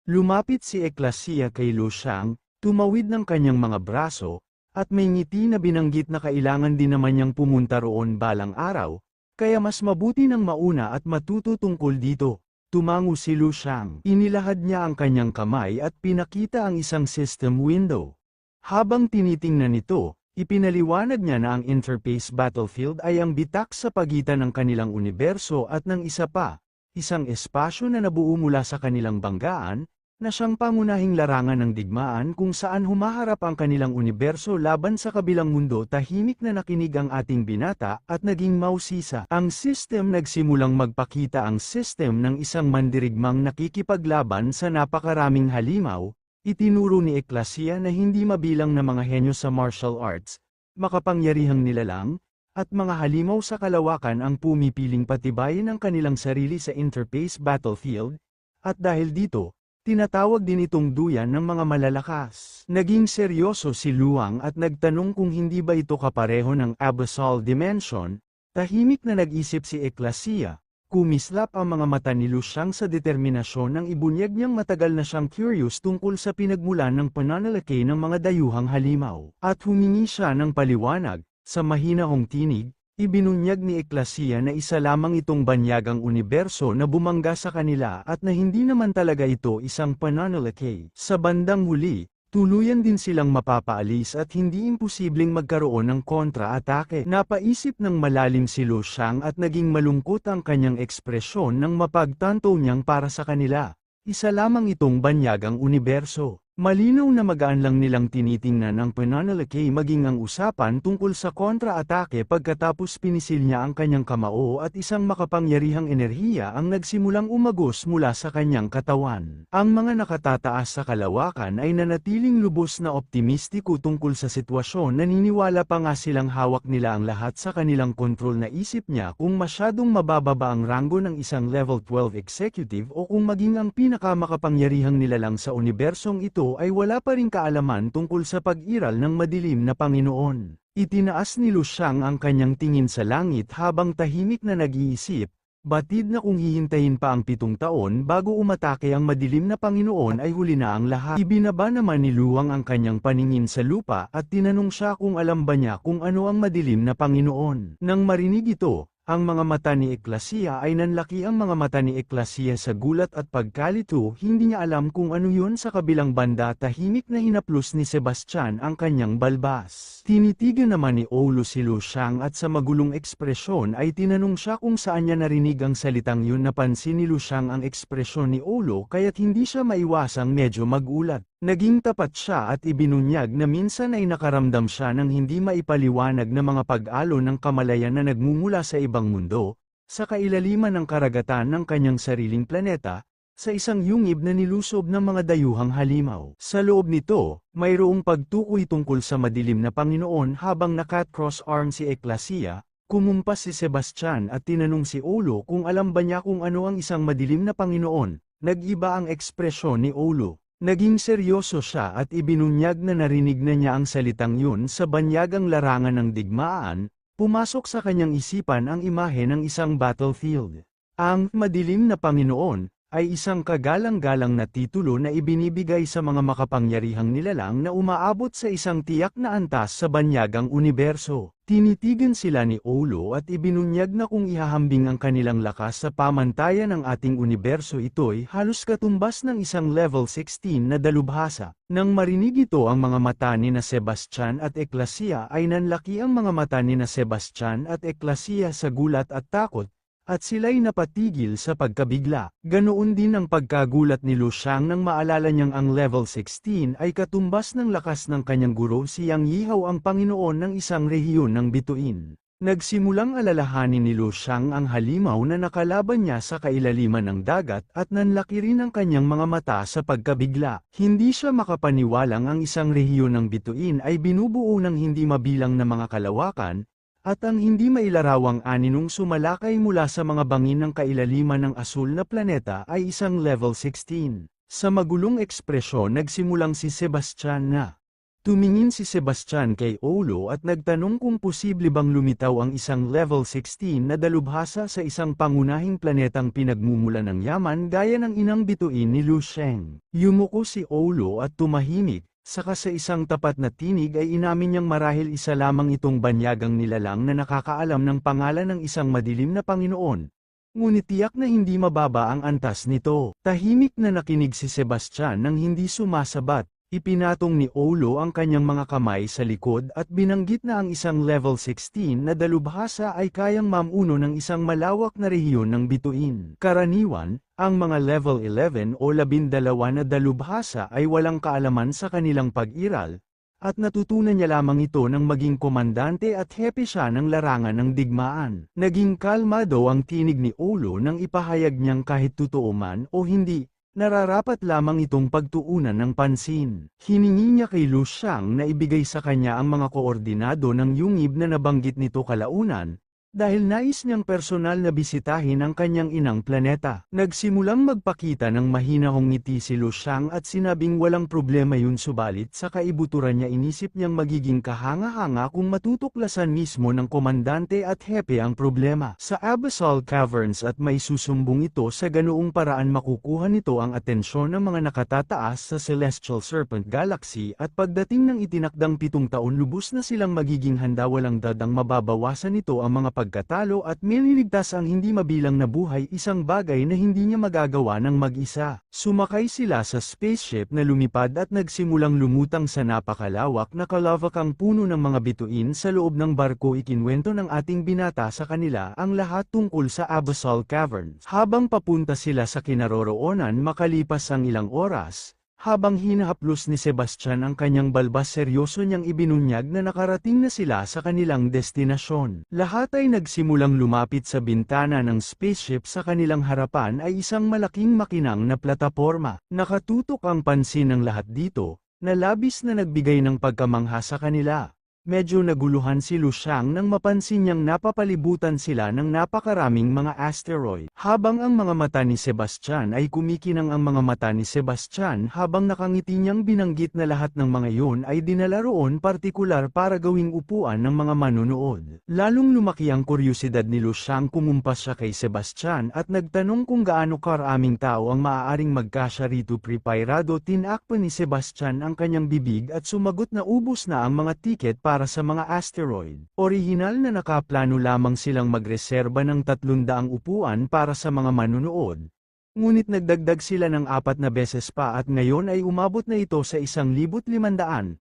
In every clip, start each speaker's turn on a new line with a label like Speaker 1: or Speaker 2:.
Speaker 1: Lumapit si Eklasia kay Lu Xiang, tumawid ng kanyang mga braso, at may ngiti na binanggit na kailangan din naman niyang pumunta roon balang araw, kaya mas mabuti nang mauna at matuto tungkol dito. Tumango si Lu Xiang. Inilahad niya ang kanyang kamay at pinakita ang isang system window. Habang tinitingnan nito, ipinaliwanag niya na ang interface battlefield ay ang bitak sa pagitan ng kanilang universo at ng isa pa, isang espasyo na nabuo mula sa kanilang banggaan, na siyang pangunahing larangan ng digmaan kung saan humaharap ang kanilang universo laban sa kabilang mundo. Tahimik na nakinig ang ating binata at naging mausisa. Ang system nagsimulang magpakita ang system ng isang mandirigmang nakikipaglaban sa napakaraming halimaw. Itinuro ni Eklasia na hindi mabilang na mga henyo sa martial arts, makapangyarihang nilalang, at mga halimaw sa kalawakan ang pumipiling patibayin ang kanilang sarili sa interface battlefield, at dahil dito, tinatawag din itong duyan ng mga malalakas. Naging seryoso si Luang at nagtanong kung hindi ba ito kapareho ng Abyssal Dimension. Tahimik na nag-isip si Eklasia. Kumislap ang mga mata ni Lu Xiang sa determinasyon nang ibunyag niyang matagal na siyang curious tungkol sa pinagmulan ng pananalaki ng mga dayuhang halimaw. At humingi siya ng paliwanag. Sa mahinahong tinig, ibinunyag ni Eklasia na isa lamang itong banyagang universo na bumangga sa kanila at na hindi naman talaga ito isang pananalaki. Sa bandang huli, tuluyan din silang mapapaalis at hindi imposibleng magkaroon ng kontra-atake. Napaisip ng malalim si Lu Xiang at naging malungkot ang kanyang ekspresyon nang mapagtanto niyang para sa kanila, isa lamang itong banyagang universo. Malinaw na magaan lang nilang tinitingnan ang pananalaki maging ang usapan tungkol sa kontra-atake pagkatapos pinisil niya ang kanyang kamao at isang makapangyarihang enerhiya ang nagsimulang umagos mula sa kanyang katawan. Ang mga nakatataas sa kalawakan ay nanatiling lubos na optimistiko tungkol sa sitwasyon. Naniniwala pa nga silang hawak nila ang lahat sa kanilang kontrol. Naisip niya kung masyadong mabababa ang ranggo ng isang level 12 executive o kung maging ang pinakamakapangyarihang nilalang sa unibersong ito ay wala pa ring kaalaman tungkol sa pag-iral ng madilim na Panginoon. Itinaas ni Lu Xiang ang kanyang tingin sa langit habang tahimik na nag-iisip, batid na kung hihintayin pa ang 7 taon bago umatake ang madilim na Panginoon ay huli na ang lahat. Ibinaba naman ni Luang ang kanyang paningin sa lupa at tinanong siya kung alam ba niya kung ano ang madilim na Panginoon. Nang marinig ito, ang mga mata ni Eklasia ay nanlaki. Ang mga mata ni Eklasia sa gulat at pagkalito. Hindi niya alam kung ano yun. Sa kabilang banda, tahimik na hinaplos ni Sebastian ang kanyang balbas. Tinitigan naman ni Olo si Lu Xiang at sa magulong ekspresyon ay tinanong siya kung saan niya narinig ang salitang yun. Napansin ni Lu Xiang ang ekspresyon ni Olo kaya't hindi siya maiwasang medyo magulat. Naging tapat siya at ibinunyag na minsan ay nakaramdam siya ng hindi maipaliwanag na mga pag-alo ng kamalayan na nagmumula sa ibang mundo, sa kailaliman ng karagatan ng kanyang sariling planeta, sa isang yungib na nilusob ng mga dayuhang halimaw. Sa loob nito, mayroong pagtukoy tungkol sa madilim na Panginoon. Habang nakat-cross arm si Eklasia, kumumpas si Sebastian at tinanong si Olo kung alam ba niya kung ano ang isang madilim na Panginoon. Nag-iba ang ekspresyon ni Olo. Naging seryoso siya at ibinunyag na narinig na niya ang salitang yun sa banyagang larangan ng digmaan. Pumasok sa kanyang isipan ang imahe ng isang battlefield. Ang madilim na Panginoon ay isang kagalang-galang na titulo na ibinibigay sa mga makapangyarihang nilalang na umaabot sa isang tiyak na antas sa banyagang universo. Tinitigan sila ni Olo at ibinunyag na kung ihahambing ang kanilang lakas sa pamantayan ng ating universo, ito'y halos katumbas ng isang level 16 na dalubhasa. Nang marinig ito, ang mga mata ni na Sebastian at Eklasia ay nanlaki. Ang mga mata ni na Sebastian at Eklasia sa gulat at takot, at sila'y napatigil sa pagkabigla. Ganoon din ang pagkagulat ni Lu Xiang nang maalala niyang ang level 16 ay katumbas ng lakas ng kanyang guro si Yang Yihaw, ang Panginoon ng isang rehiyon ng bituin. Nagsimulang alalahanin ni Lu Xiang ang halimaw na nakalaban niya sa kailaliman ng dagat at nanlaki rin ang kanyang mga mata sa pagkabigla. Hindi siya makapaniwalang ang isang rehiyon ng bituin ay binubuo ng hindi mabilang na mga kalawakan, at ang hindi mailarawang aninong sumalakay mula sa mga bangin ng kailaliman ng asul na planeta ay isang level 16. Sa magulong ekspresyon nagsimulang si Sebastian na Tumingin si Sebastian kay Olo at nagtanong kung posible bang lumitaw ang isang level 16 na dalubhasa sa isang pangunahing planetang pinagmumulan ng yaman gaya ng inang bituin ni Lu Sheng. Yumuko si Olo at tumahimik, saka sa isang tapat na tinig ay inamin niyang marahil isa lamang itong banyagang nilalang na nakakaalam ng pangalan ng isang madilim na Panginoon. Ngunit tiyak na hindi mababa ang antas nito. Tahimik na nakinig si Sebastian nang hindi sumasabat. Ipinatong ni Olo ang kanyang mga kamay sa likod at binanggit na ang isang level 16 na dalubhasa ay kayang mamuno ng isang malawak na rehiyon ng bituin. Karaniwan, ang mga level 11 o 12 na dalubhasa ay walang kaalaman sa kanilang pag-iral, at natutunan niya lamang ito nang maging komandante at hepe siya ng larangan ng digmaan. Naging kalmado ang tinig ni Olo nang ipahayag niyang kahit totoo man o hindi, nararapat lamang itong pagtuunan ng pansin. Hiningi niya kay Lu Shang na ibigay sa kanya ang mga koordinado ng yungib na nabanggit nito kalaunan, dahil nais niyang personal na bisitahin ang kanyang inang planeta. Nagsimulang magpakita ng mahinahong ngiti si Lu Shang at sinabing walang problema yun, subalit sa kaibuturan niya inisip niyang magiging kahanga-hanga kung matutuklasan mismo ng komandante at hepe ang problema. Sa Abyssal Caverns at may susumbong ito sa ganoong paraan makukuha nito ang atensyon ng mga nakatataas sa Celestial Serpent Galaxy at pagdating ng itinakdang 7 taon lubos na silang magiging handa, walang dadang mababawasan nito ang mga pagkatalo at mililigtas ang hindi mabilang na buhay, isang bagay na hindi niya magagawa ng mag-isa. Sumakay sila sa spaceship na lumipad at nagsimulang lumutang sa napakalawak na kalavakang puno ng mga bituin sa loob ng barko. Ikinwento ng ating binata sa kanila ang lahat tungkol sa Abyssal Caverns. Habang papunta sila sa kinaroroonan makalipas ang ilang oras, habang hinahaplos ni Sebastian ang kanyang balbas, seryoso niyang ibinunyag na nakarating na sila sa kanilang destinasyon. Lahat ay nagsimulang lumapit sa bintana ng spaceship. Sa kanilang harapan ay isang malaking makinang na plataporma. Nakatutok ang pansin ng lahat dito, na labis na nagbigay ng pagkamangha sa kanila. Medyo naguluhan si Lu Shang nang mapansin niyang napapalibutan sila ng napakaraming mga asteroid. Habang ang mga mata ni Sebastian ay kumikinang, ang mga mata ni Sebastian habang nakangiti niyang binanggit na lahat ng mga iyon ay dinala roon partikular para gawing upuan ng mga manunood. Lalong lumaki ang kuryosidad ni Lu Shang. Kumumpas siya kay Sebastian at nagtanong kung gaano karaming tao ang maaaring magkasya rito. Preparado, tinakpan ni Sebastian ang kanyang bibig at sumagot na ubos na ang mga tiket para sa mga asteroid. Orihinal na nakaplano lamang silang magreserba ng 300 upuan para sa mga manunood. Ngunit nagdagdag sila ng 4 na beses pa at ngayon ay umabot na ito sa 1,500.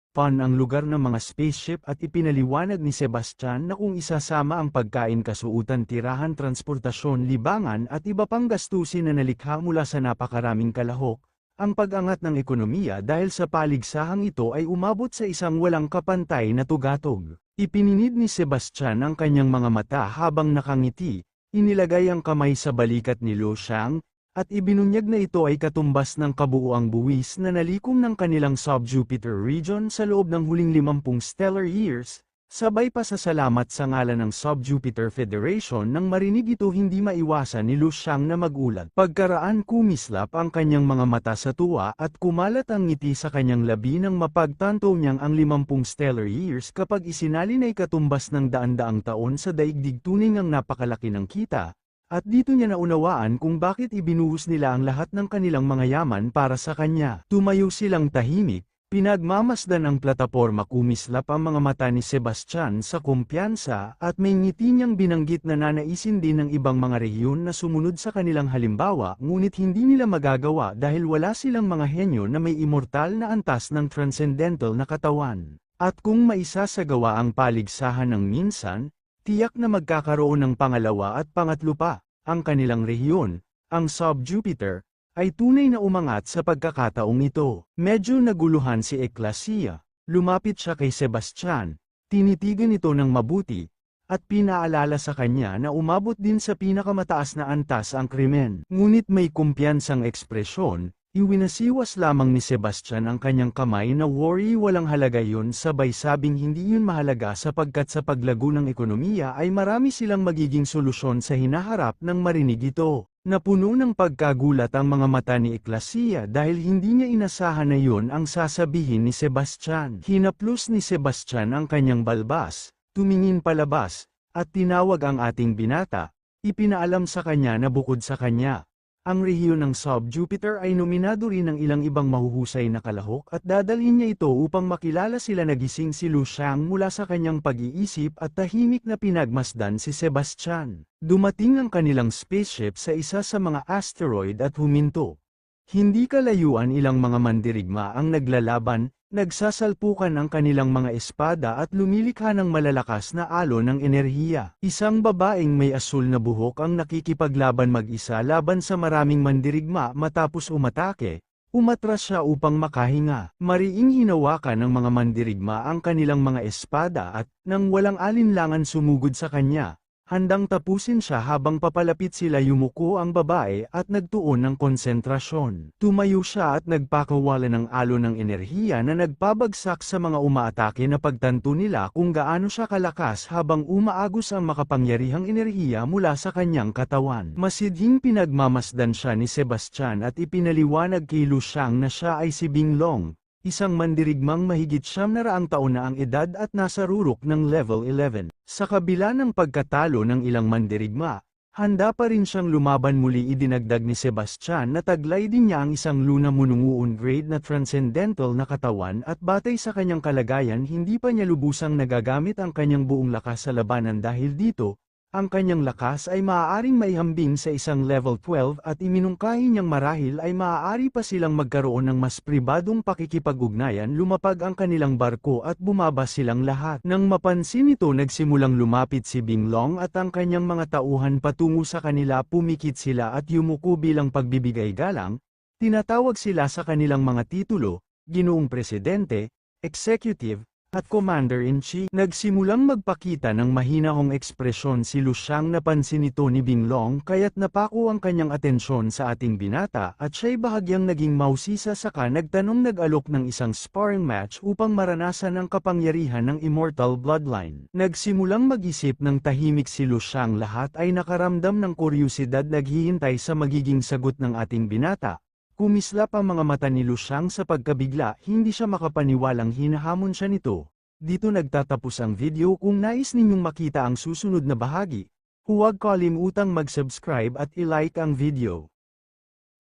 Speaker 1: Pan ang lugar ng mga spaceship at ipinaliwanag ni Sebastian na kung isasama ang pagkain, kasuutan, tirahan, transportasyon, libangan at iba pang gastusin na nalikha mula sa napakaraming kalahok, ang pag-angat ng ekonomiya dahil sa paligsahang ito ay umabot sa isang walang kapantay na tugatog. Ipininid ni Sebastian ang kanyang mga mata habang nakangiti, inilagay ang kamay sa balikat ni Lu Shang, at ibinunyag na ito ay katumbas ng kabuuang buwis na nalikom ng kanilang sub-Jupiter region sa loob ng huling 50 stellar years. Sabay pasasalamat sa ngalan ng Sub-Jupiter Federation. Nang marinig ito, hindi maiwasan ni Lu Shang na magulat. Pagkaraan kumislap ang kanyang mga mata sa tuwa at kumalat ang ngiti sa kanyang labi nang mapagtanto niyang ang 50 stellar years kapag isinalin ay katumbas ng daan-daang taon sa daigdig. Tunay ngang napakalaki ng kita, at dito niya naunawaan kung bakit ibinuhos nila ang lahat ng kanilang mga yaman para sa kanya. Tumayo silang tahimik. Pinagmamasdan ang plataporma. Kumislap ang mga mata ni Sebastian sa kumpiyansa at may ngiti niyang binanggit na nanaisin din ng ibang mga rehiyon na sumunod sa kanilang halimbawa, ngunit hindi nila magagawa dahil wala silang mga henyo na may immortal na antas ng transcendental na katawan. At kung maisasagawa ang paligsahan ng minsan, tiyak na magkakaroon ng pangalawa at pangatlo pa. Ang kanilang rehiyon, ang Sub-Jupiter, ay tunay na umangat sa pagkakataong ito. Medyo naguluhan si Eclasia. Lumapit siya kay Sebastian, tinitigan ito ng mabuti, at pinaalala sa kanya na umabot din sa pinakamataas na antas ang krimen. Ngunit may kumpiyansang ekspresyon, Iwinasiwas lamang ni Sebastian ang kanyang kamay na worry walang halaga yun sabay sabing hindi yun mahalaga sapagkat sa paglago ng ekonomiya ay marami silang magiging solusyon sa hinaharap nang marinig ito. Napuno ng pagkagulat ang mga mata ni Eklasiya dahil hindi niya inasahan na yun ang sasabihin ni Sebastian. Hinaplos ni Sebastian ang kanyang balbas, tumingin palabas, at tinawag ang ating binata, ipinaalam sa kanya na bukod sa kanya, ang rehiyon ng Sub-Jupiter ay nominado rin ng ilang ibang mahuhusay na kalahok at dadalhin niya ito upang makilala sila nagising si Lu Xiang mula sa kanyang pag-iisip at tahimik na pinagmasdan si Sebastian. Dumating ang kanilang spaceship sa isa sa mga asteroid at huminto. Hindi kalayuan ilang mga mandirigma ang naglalaban, nagsasalpukan ang kanilang mga espada at lumilikha ng malalakas na alon ng enerhiya. Isang babaeng may asul na buhok ang nakikipaglaban mag-isa laban sa maraming mandirigma matapos umatake. Umatras siya upang makahinga. Mariing hinawakan ng mga mandirigma ang kanilang mga espada at, nang walang alinlangan sumugod sa kanya, handang tapusin siya habang papalapit sila yumuko ang babae at nagtuon ng konsentrasyon. Tumayo siya at nagpakawala ng alon ng enerhiya na nagpabagsak sa mga umaatake na pagtanto nila kung gaano siya kalakas habang umaagos ang makapangyarihang enerhiya mula sa kanyang katawan. Masidhing pinagmamasdan siya ni Sebastian at ipinaliwanag kay Lu Xiang na siya ay si Binglong, isang mandirigmang mahigit 700 taon na ang edad at nasa rurok ng level 11. Sa kabila ng pagkatalo ng ilang mandirigma, handa pa rin siyang lumaban muli. Idinagdag ni Sebastian na taglay din niya ang isang Luna Mununguun grade na transcendental na katawan at batay sa kanyang kalagayan hindi pa niya lubusang nagagamit ang kanyang buong lakas sa labanan dahil dito, ang kanyang lakas ay maaaring maihambing sa isang level 12 at iminungkahi niyang marahil ay maaari pa silang magkaroon ng mas pribadong pakikipag-ugnayan. Lumapag ang kanilang barko at bumaba silang lahat. Nang mapansin ito nagsimulang lumapit si Binglong at ang kanyang mga tauhan patungo sa kanila. Pumikit sila at yumuko bilang pagbibigay galang, tinatawag sila sa kanilang mga titulo, Ginoong Presidente, Executive, at Commander-in-Chief. Nagsimulang magpakita ng mahinahong ekspresyon si Lu Xiang. Napansin ito ni Binglong kaya't napako ang kanyang atensyon sa ating binata at siya'y bahagyang naging mausisa saka nagtanong-nag-alok ng isang sparring match upang maranasan ang kapangyarihan ng immortal bloodline. Nagsimulang mag-isip ng tahimik si Lu Xiang. Lahat ay nakaramdam ng kuryusidad naghihintay sa magiging sagot ng ating binata. Kumislap ang mga mata ni Lu Xiang sa pagkabigla, hindi siya makapaniwalang hinahamon siya nito. Dito nagtatapos ang video. Kung nais ninyong makita ang susunod na bahagi, huwag kalimutang mag-subscribe at i-like ang video.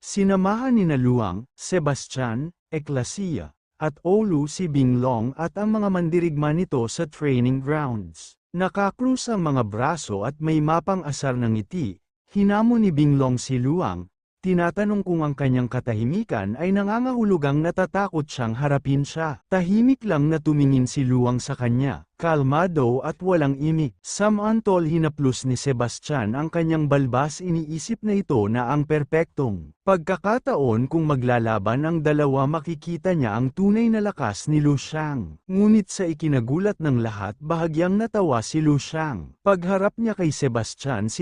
Speaker 1: Sinamahan ni Luang, Sebastian, Eklasiya, at Olu si Binglong at ang mga mandirigma nito sa training grounds. Nakakrus ang mga braso at may mapang asar ng ngiti. Hinamon ni Binglong si Luang. Tinatanong kung ang kanyang katahimikan ay nangangahulugang natatakot siyang harapin siya. Tahimik lang na tumingin si Luang sa kanya, kalmado at walang imik. Samantol hinaplos ni Sebastian ang kanyang balbas. Iniisip na ito na ang perpektong pagkakataon kung maglalaban ang dalawa. Makikita niya ang tunay na lakas ni Lu Xiang. Ngunit sa ikinagulat ng lahat bahagyang natawa si Lu Xiang. Pagharap niya kay Sebastian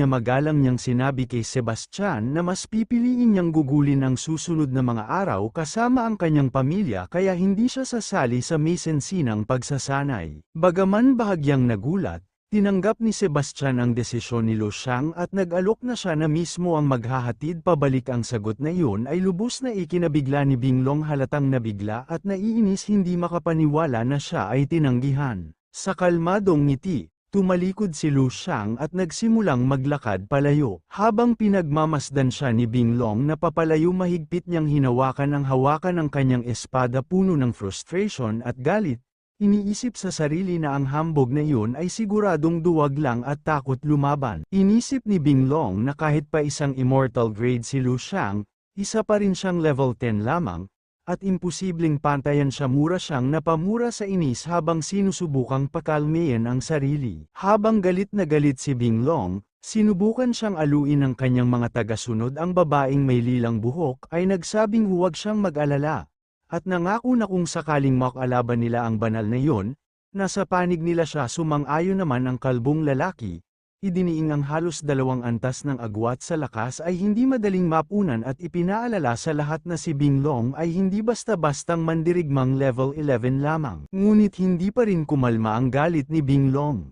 Speaker 1: magalang niyang sinabi kay Sebastian na mas pipiliin niyang gugulin ang susunod na mga araw kasama ang kanyang pamilya kaya hindi siya sasali sa mesensinang pagsasanay. Bagaman bahagyang nagulat, tinanggap ni Sebastian ang desisyon ni Lu Xiang at nag-alok na siya na mismo ang maghahatid pabalik. Ang sagot na iyon ay lubos na ikinabigla ni Binglong. Halatang nabigla at naiinis, hindi makapaniwala na siya ay tinanggihan. Sa kalmadong ngiti, tumalikod si Lu Xiang at nagsimulang maglakad palayo. Habang pinagmamasdan siya ni Binglong na papalayo, mahigpit niyang hinawakan ang hawakan ng kanyang espada. Puno ng frustration at galit, iniisip sa sarili na ang hambog na iyon ay siguradong duwag lang at takot lumaban. Inisip ni Binglong na kahit pa isang immortal grade si Lu Xiang, isa pa rin siyang level 10 lamang, at imposibleng pantayan siya. Mura siyang napamura sa inis habang sinusubukang pakalmayan ang sarili. Habang galit na galit si Binglong, sinubukan siyang aluin ng kanyang mga tagasunod. Ang babaeng may lilang buhok ay nagsabing huwag siyang mag-alala, at nangako na kung sakaling makalaban nila ang banal na iyon, nasa panig nila siya. Sumang-ayon naman ang kalbong lalaki, Idiniing ang halos 2 antas ng agwat sa lakas ay hindi madaling mapunan at ipinaalala sa lahat na si Binglong ay hindi basta-bastang mandirigmang level 11 lamang. Ngunit hindi pa rin kumalma ang galit ni Binglong.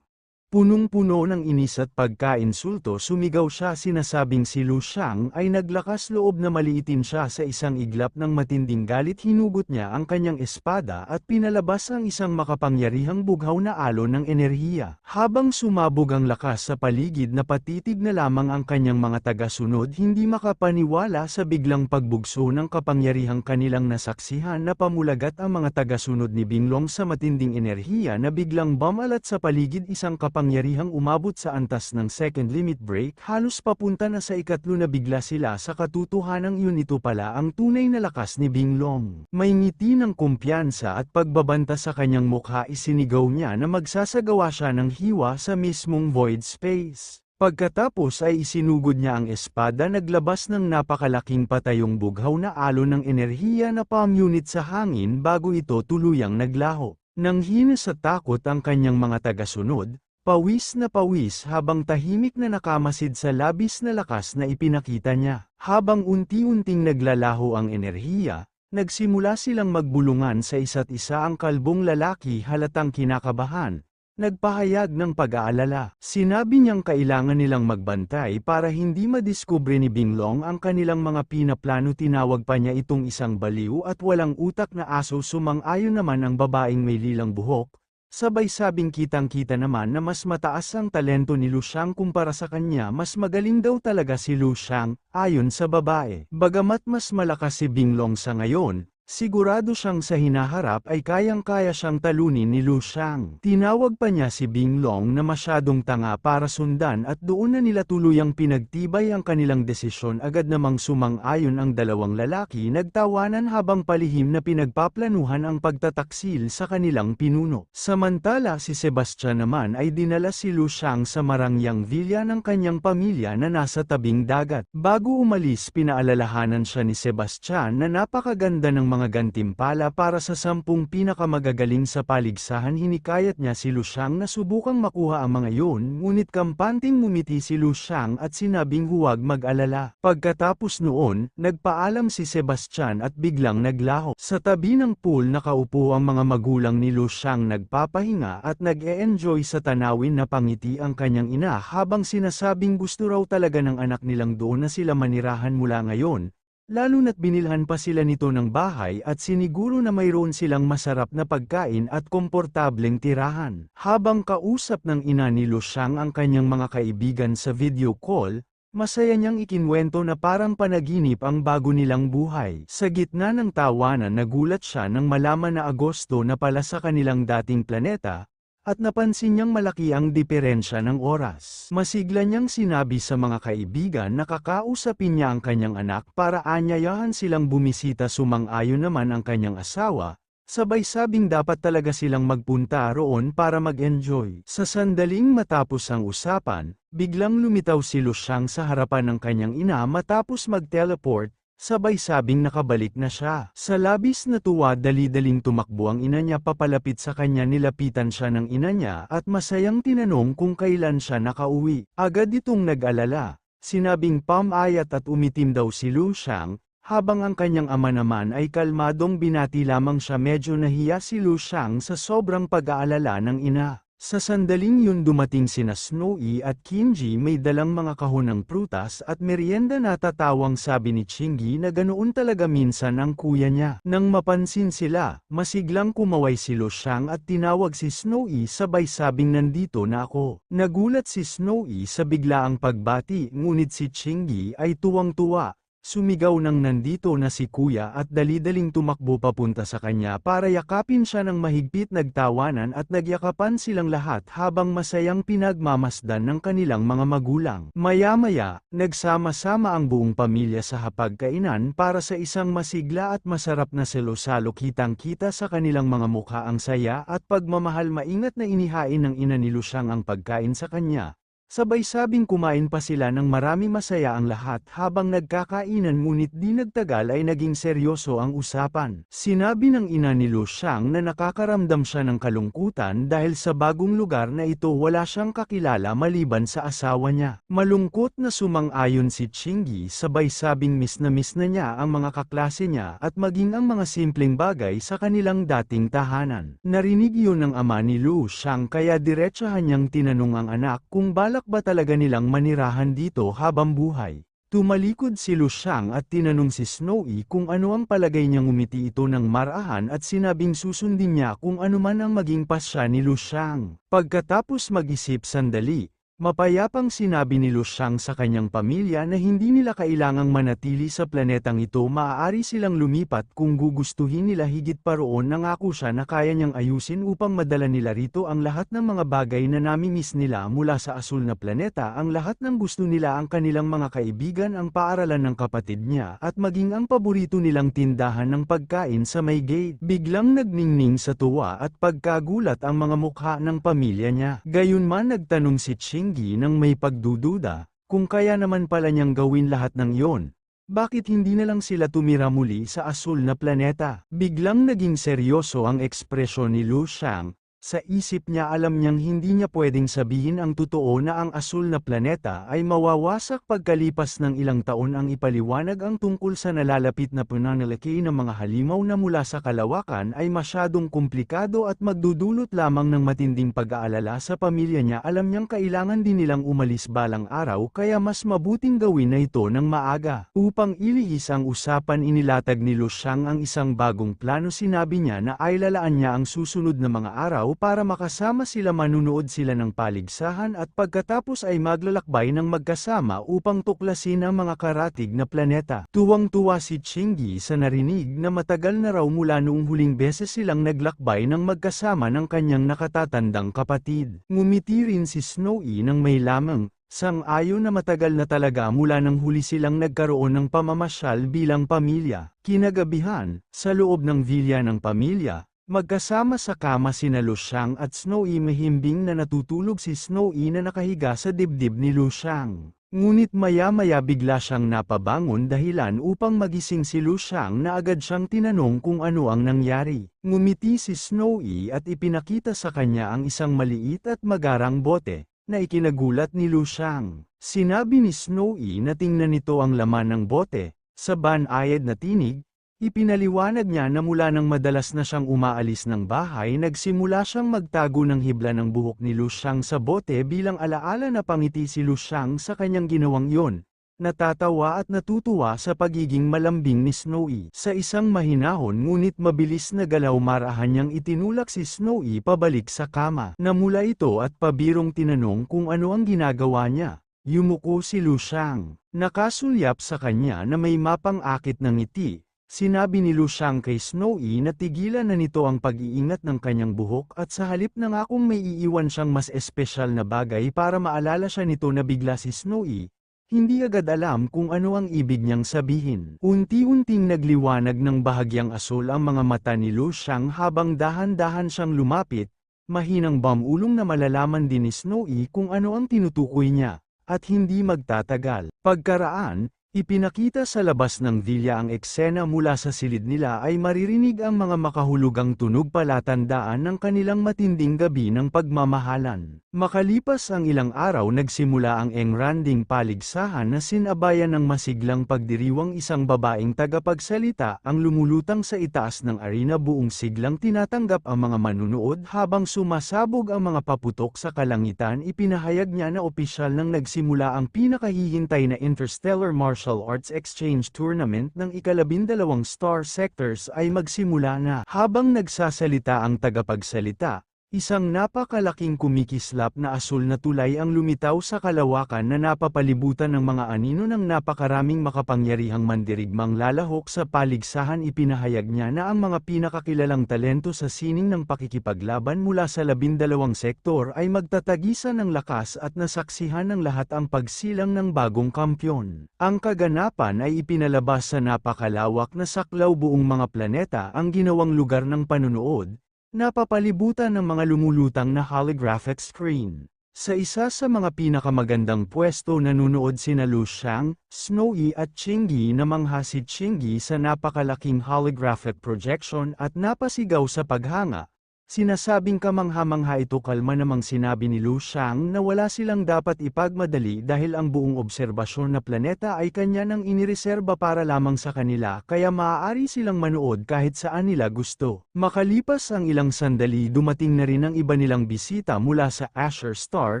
Speaker 1: Punong-puno ng inis at pagkainsulto sumigaw siya, sinasabing si Lu Xiang ay naglakas loob na maliitin siya sa isang iglap ng matinding galit. Hinugot niya ang kanyang espada at pinalabas ang isang makapangyarihang bughaw na alon ng enerhiya. Habang sumabog ang lakas sa paligid, napatitig na lamang ang kanyang mga tagasunod, hindi makapaniwala sa biglang pagbugso ng kapangyarihang kanilang nasaksihan. Napamulagat ang mga tagasunod ni Binglong sa matinding enerhiya na biglang bumalat sa paligid, isang kapangyarihang umabot sa antas ng second limit break, halos papunta na sa ikatlo na bigla sila sa katotohanang yun. Ito pala ang tunay na lakas ni Binglong. May ngiti ng kumpiyansa at pagbabanta sa kanyang mukha, isinigaw niya na magsasagawa siya ng hiwa sa mismong void space. Pagkatapos ay isinugod niya ang espada, naglabas ng napakalaking patayong bughaw na alon ng enerhiya na pamunit sa hangin bago ito tuluyang naglaho. Nanghina sa takot ang kanyang mga tagasunod, pawis na pawis habang tahimik na nakamasid sa labis na lakas na ipinakita niya. Habang unti-unting naglalaho ang enerhiya, nagsimula silang magbulungan sa isa't isa. Ang kalbong lalaki halatang kinakabahan, nagpahayag ng pag-aalala. Sinabi niyang kailangan nilang magbantay para hindi madiskubre ni Binglong ang kanilang mga pinaplano. Tinawag pa niya itong isang baliw at walang utak na aso. Sumang-ayon naman ang babaeng may lilang buhok, sabay sabing kitang-kita naman na mas mataas ang talento ni Lu Xiang kumpara sa kanya. Mas magaling daw talaga si Lu Xiang, ayon sa babae. Bagamat mas malakas si Binglong sa ngayon, sigurado siyang sa hinaharap ay kayang-kaya siyang talunin ni Lu Xiang. Tinawag pa niya si Binglong na masyadong tanga para sundan at doon na nila tuluyang pinagtibay ang kanilang desisyon. Agad namang sumang-ayon ang dalawang lalaki, nagtawanan habang palihim na pinagpaplanuhan ang pagtataksil sa kanilang pinuno. Samantala si Sebastian naman ay dinala si Lu Xiang sa Marangyang Villa ng kanyang pamilya na nasa tabing dagat. Bago umalis, pinaalalahanan siya ni Sebastian na napakaganda ng mga gantimpala para sa 10 pinakamagagaling sa paligsahan. Hinikayat niya si Lu Xiang na subukang makuha ang mga yun, ngunit kampanting ngumiti si Lu Xiang at sinabing huwag mag-alala. Pagkatapos noon, nagpaalam si Sebastian at biglang naglaho. Sa tabi ng pool nakaupo ang mga magulang ni Lu Xiang, nagpapahinga at nag-e-enjoy sa tanawin. Napangiti ang kanyang ina habang sinasabing gusto raw talaga ng anak nilang doon na sila manirahan mula ngayon. Lalo na't binilhan pa sila nito ng bahay at siniguro na mayroon silang masarap na pagkain at komportableng tirahan. Habang kausap ng ina ni Lu Xiang ang kanyang mga kaibigan sa video call, masaya niyang ikinwento na parang panaginip ang bago nilang buhay. Sa gitna ng tawanan, nagulat siya nang malaman na Agosto na pala sa kanilang dating planeta, at napansin niyang malaki ang diferensya ng oras. Masigla niyang sinabi sa mga kaibigan na kakausapin niya ang kanyang anak para anyayahan silang bumisita. Sumang-ayon naman ang kanyang asawa, sabay sabing dapat talaga silang magpunta roon para mag-enjoy. Sa sandaling matapos ang usapan, biglang lumitaw si Lu Xiang sa harapan ng kanyang ina matapos mag-teleport, sabay sabing nakabalik na siya. Sa labis na tuwa, dali-daling tumakbo ang ina niya papalapit sa kanya. Nilapitan siya ng ina niya at masayang tinanong kung kailan siya nakauwi. Agad itong nag-alala, sinabing pamayat at umitim daw si Lu Xiang, habang ang kanyang ama naman ay kalmadong binati lamang siya. Medyo nahiya si Lu Xiang sa sobrang pag-aalala ng ina. Sa sandaling yun dumating sina Snowy at Qingji, may dalang mga kahon ng prutas at merienda. Natatawang sabi ni Qingji na ganoon talaga minsan ang kuya niya. Nang mapansin sila, masiglang kumaway si Lu Xiang at tinawag si Snowy, sabay sabing nandito na ako. Nagulat si Snowy sa biglaang pagbati, ngunit si Qingji ay tuwang-tuwa. Sumigaw ng nandito na si kuya at dali-daling tumakbo papunta sa kanya para yakapin siya ng mahigpit. Nagtawanan at nagyakapan silang lahat habang masayang pinagmamasdan ng kanilang mga magulang. Maya-maya, nagsama-sama ang buong pamilya sa hapagkainan para sa isang masigla at masarap na salo-salo. Kitang-kita sa kanilang mga mukha ang saya at pagmamahal. Maingat na inihain ng ina ni Lu Xiang ang pagkain sa kanya, Sabay sabing kumain pa sila ng marami, masaya ang lahat habang nagkakainan, ngunit di nagtagal ay naging seryoso ang usapan. Sinabi ng ina ni Lu Xiang na nakakaramdam siya ng kalungkutan dahil sa bagong lugar na ito wala siyang kakilala maliban sa asawa niya. Malungkot na sumang-ayon si Qingyi, sabay sabing miss na niya ang mga kaklase niya at maging ang mga simpleng bagay sa kanilang dating tahanan. Narinig yun ng ama ni Lu Xiang kaya diretsahan niyang tinanong ang anak kung balak ba talaga nilang manirahan dito habang buhay. Tumalikod si Lu Xiang at tinanong si Snowy kung ano ang palagay niyang, umiti ito ng marahan at sinabing susundin niya kung ano man ang maging pasya ni Lu Xiang. Pagkatapos mag-isip sandali, mapayapang sinabi ni Lu Xiang sa kanyang pamilya na hindi nila kailangang manatili sa planetang ito, maaari silang lumipat kung gugustuhin nila. Higit pa roon, nangako siya na kaya niyang ayusin upang madala nila rito ang lahat ng mga bagay na namimiss nila mula sa asul na planeta. Ang lahat ng gusto nila, ang kanilang mga kaibigan, ang paaralan ng kapatid niya, at maging ang paborito nilang tindahan ng pagkain sa may gate. Biglang nagningning sa tuwa at pagkagulat ang mga mukha ng pamilya niya. Gayunman nagtanong si Qingyi nang may pagdududa, kung kaya naman pala niyang gawin lahat ng iyon. Bakit hindi na lang sila tumira muli sa asul na planeta? Biglang naging seryoso ang ekspresyon ni Lu Xiang. Sa isip niya, alam niyang hindi niya pwedeng sabihin ang totoo na ang asul na planeta ay mawawasak pagkalipas ng ilang taon. Ang ipaliwanag ang tungkol sa nalalapit na pananalaki ng mga halimaw na mula sa kalawakan ay masyadong komplikado at magdudulot lamang ng matinding pag-aalala sa pamilya niya. Alam niyang kailangan din nilang umalis balang araw, kaya mas mabuting gawin na ito ng maaga. Upang ilihis ang usapan, inilatag ni Lu Xiang ang isang bagong plano. Sinabi niya na ay lalaan niya ang susunod na mga araw para makasama sila. Manunood sila ng paligsahan at pagkatapos ay maglalakbay ng magkasama upang tuklasin ang mga karatig na planeta. Tuwang-tuwa si Qingyi sa narinig na matagal na raw mula noong huling beses silang naglakbay ng magkasama ng kanyang nakatatandang kapatid. Ngumiti rin si Snowy nang may lamang, sang-ayon na matagal na talaga mula nang huli silang nagkaroon ng pamamasyal bilang pamilya. Kinagabihan, sa loob ng villa ng pamilya, magkasama sa kama sina Lu Xiang at Snowy. Mahimbing na natutulog si Snowy na nakahiga sa dibdib ni Lu Xiang. Ngunit maya-maya bigla siyang napabangon, dahilan upang magising si Lu Xiang na agad siyang tinanong kung ano ang nangyari. Ngumiti si Snowy at ipinakita sa kanya ang isang maliit at magarang bote, na ikinagulat ni Lu Xiang. Sinabi ni Snowy na tingnan nito ang laman ng bote. Sa banayad na tinig, ipinaliwanag niya na mula nang madalas na siyang umaalis ng bahay, nagsimula siyang magtago ng hibla ng buhok ni Lu Xiang sa bote bilang alaala. Napangiti si Lu Xiang sa kanyang ginawang yon, natatawa at natutuwa sa pagiging malambing ni Snowy. Sa isang mahinahon ngunit mabilis na galaw, marahan niyang itinulak si Snowy pabalik sa kama. Namula ito at pabirong tinanong kung ano ang ginagawa niya. Yumuko si Lu Xiang, nakasulyap sa kanya na may mapang-akit ng ngiti. Sinabi ni Lu Xiang kay Snowy na tigilan na nito ang pag-iingat ng kanyang buhok at sa halip na nga kung may iiwan siyang mas espesyal na bagay para maalala siya nito. Nabigla si Snowy, hindi agad alam kung ano ang ibig niyang sabihin. Unti-unting nagliwanag ng bahagyang asul ang mga mata ni Lu Xiang habang dahan-dahan siyang lumapit. Mahinang bamulong na malalaman din ni Snowy kung ano ang tinutukoy niya, at hindi magtatagal. Pagkaraan, ipinakita sa labas ng villa ang eksena. Mula sa silid nila ay maririnig ang mga makahulugang tunog, palatandaan ng kanilang matinding gabi ng pagmamahalan. Makalipas ang ilang araw, nagsimula ang engranding paligsahan na sinabayan ng masiglang pagdiriwang. Isang babaeng tagapagsalita ang lumulutang sa itaas ng arena. Buong siglang tinatanggap ang mga manunood habang sumasabog ang mga paputok sa kalangitan. Ipinahayag niya na opisyal nang nagsimula ang pinakahihintay na Interstellar Martial Arts Exchange Tournament ng ika-12 star sectors ay magsimula na. Habang nagsasalita ang tagapagsalita, isang napakalaking kumikislap na asul na tulay ang lumitaw sa kalawakan na napapalibutan ng mga anino ng napakaraming makapangyarihang mandirigmang lalahok sa paligsahan. Ipinahayag niya na ang mga pinakakilalang talento sa sining ng pakikipaglaban mula sa 12 sektor ay magtatagisan ng lakas at nasaksihan ng lahat ang pagsilang ng bagong kampyon. Ang kaganapan ay ipinalabas sa napakalawak na saklaw. Buong mga planeta ang ginawang lugar ng panunood, napapalibutan ng mga lumulutang na holographic screen. Sa isa sa mga pinakamagandang pwesto nanunood sina Lu Xiang, Snowy at Chingy na mangha si Chingy sa napakalaking holographic projection at napasigaw sa paghanga. Sinasabing kamangha-mangha ito, kalma namang sinabi ni Lu Xiang na wala silang dapat ipagmadali dahil ang buong obserbasyon na planeta ay kanya nang inireserba para lamang sa kanila, kaya maaari silang manood kahit saan nila gusto. Makalipas ang ilang sandali, dumating na rin ang iba nilang bisita mula sa Asher Star,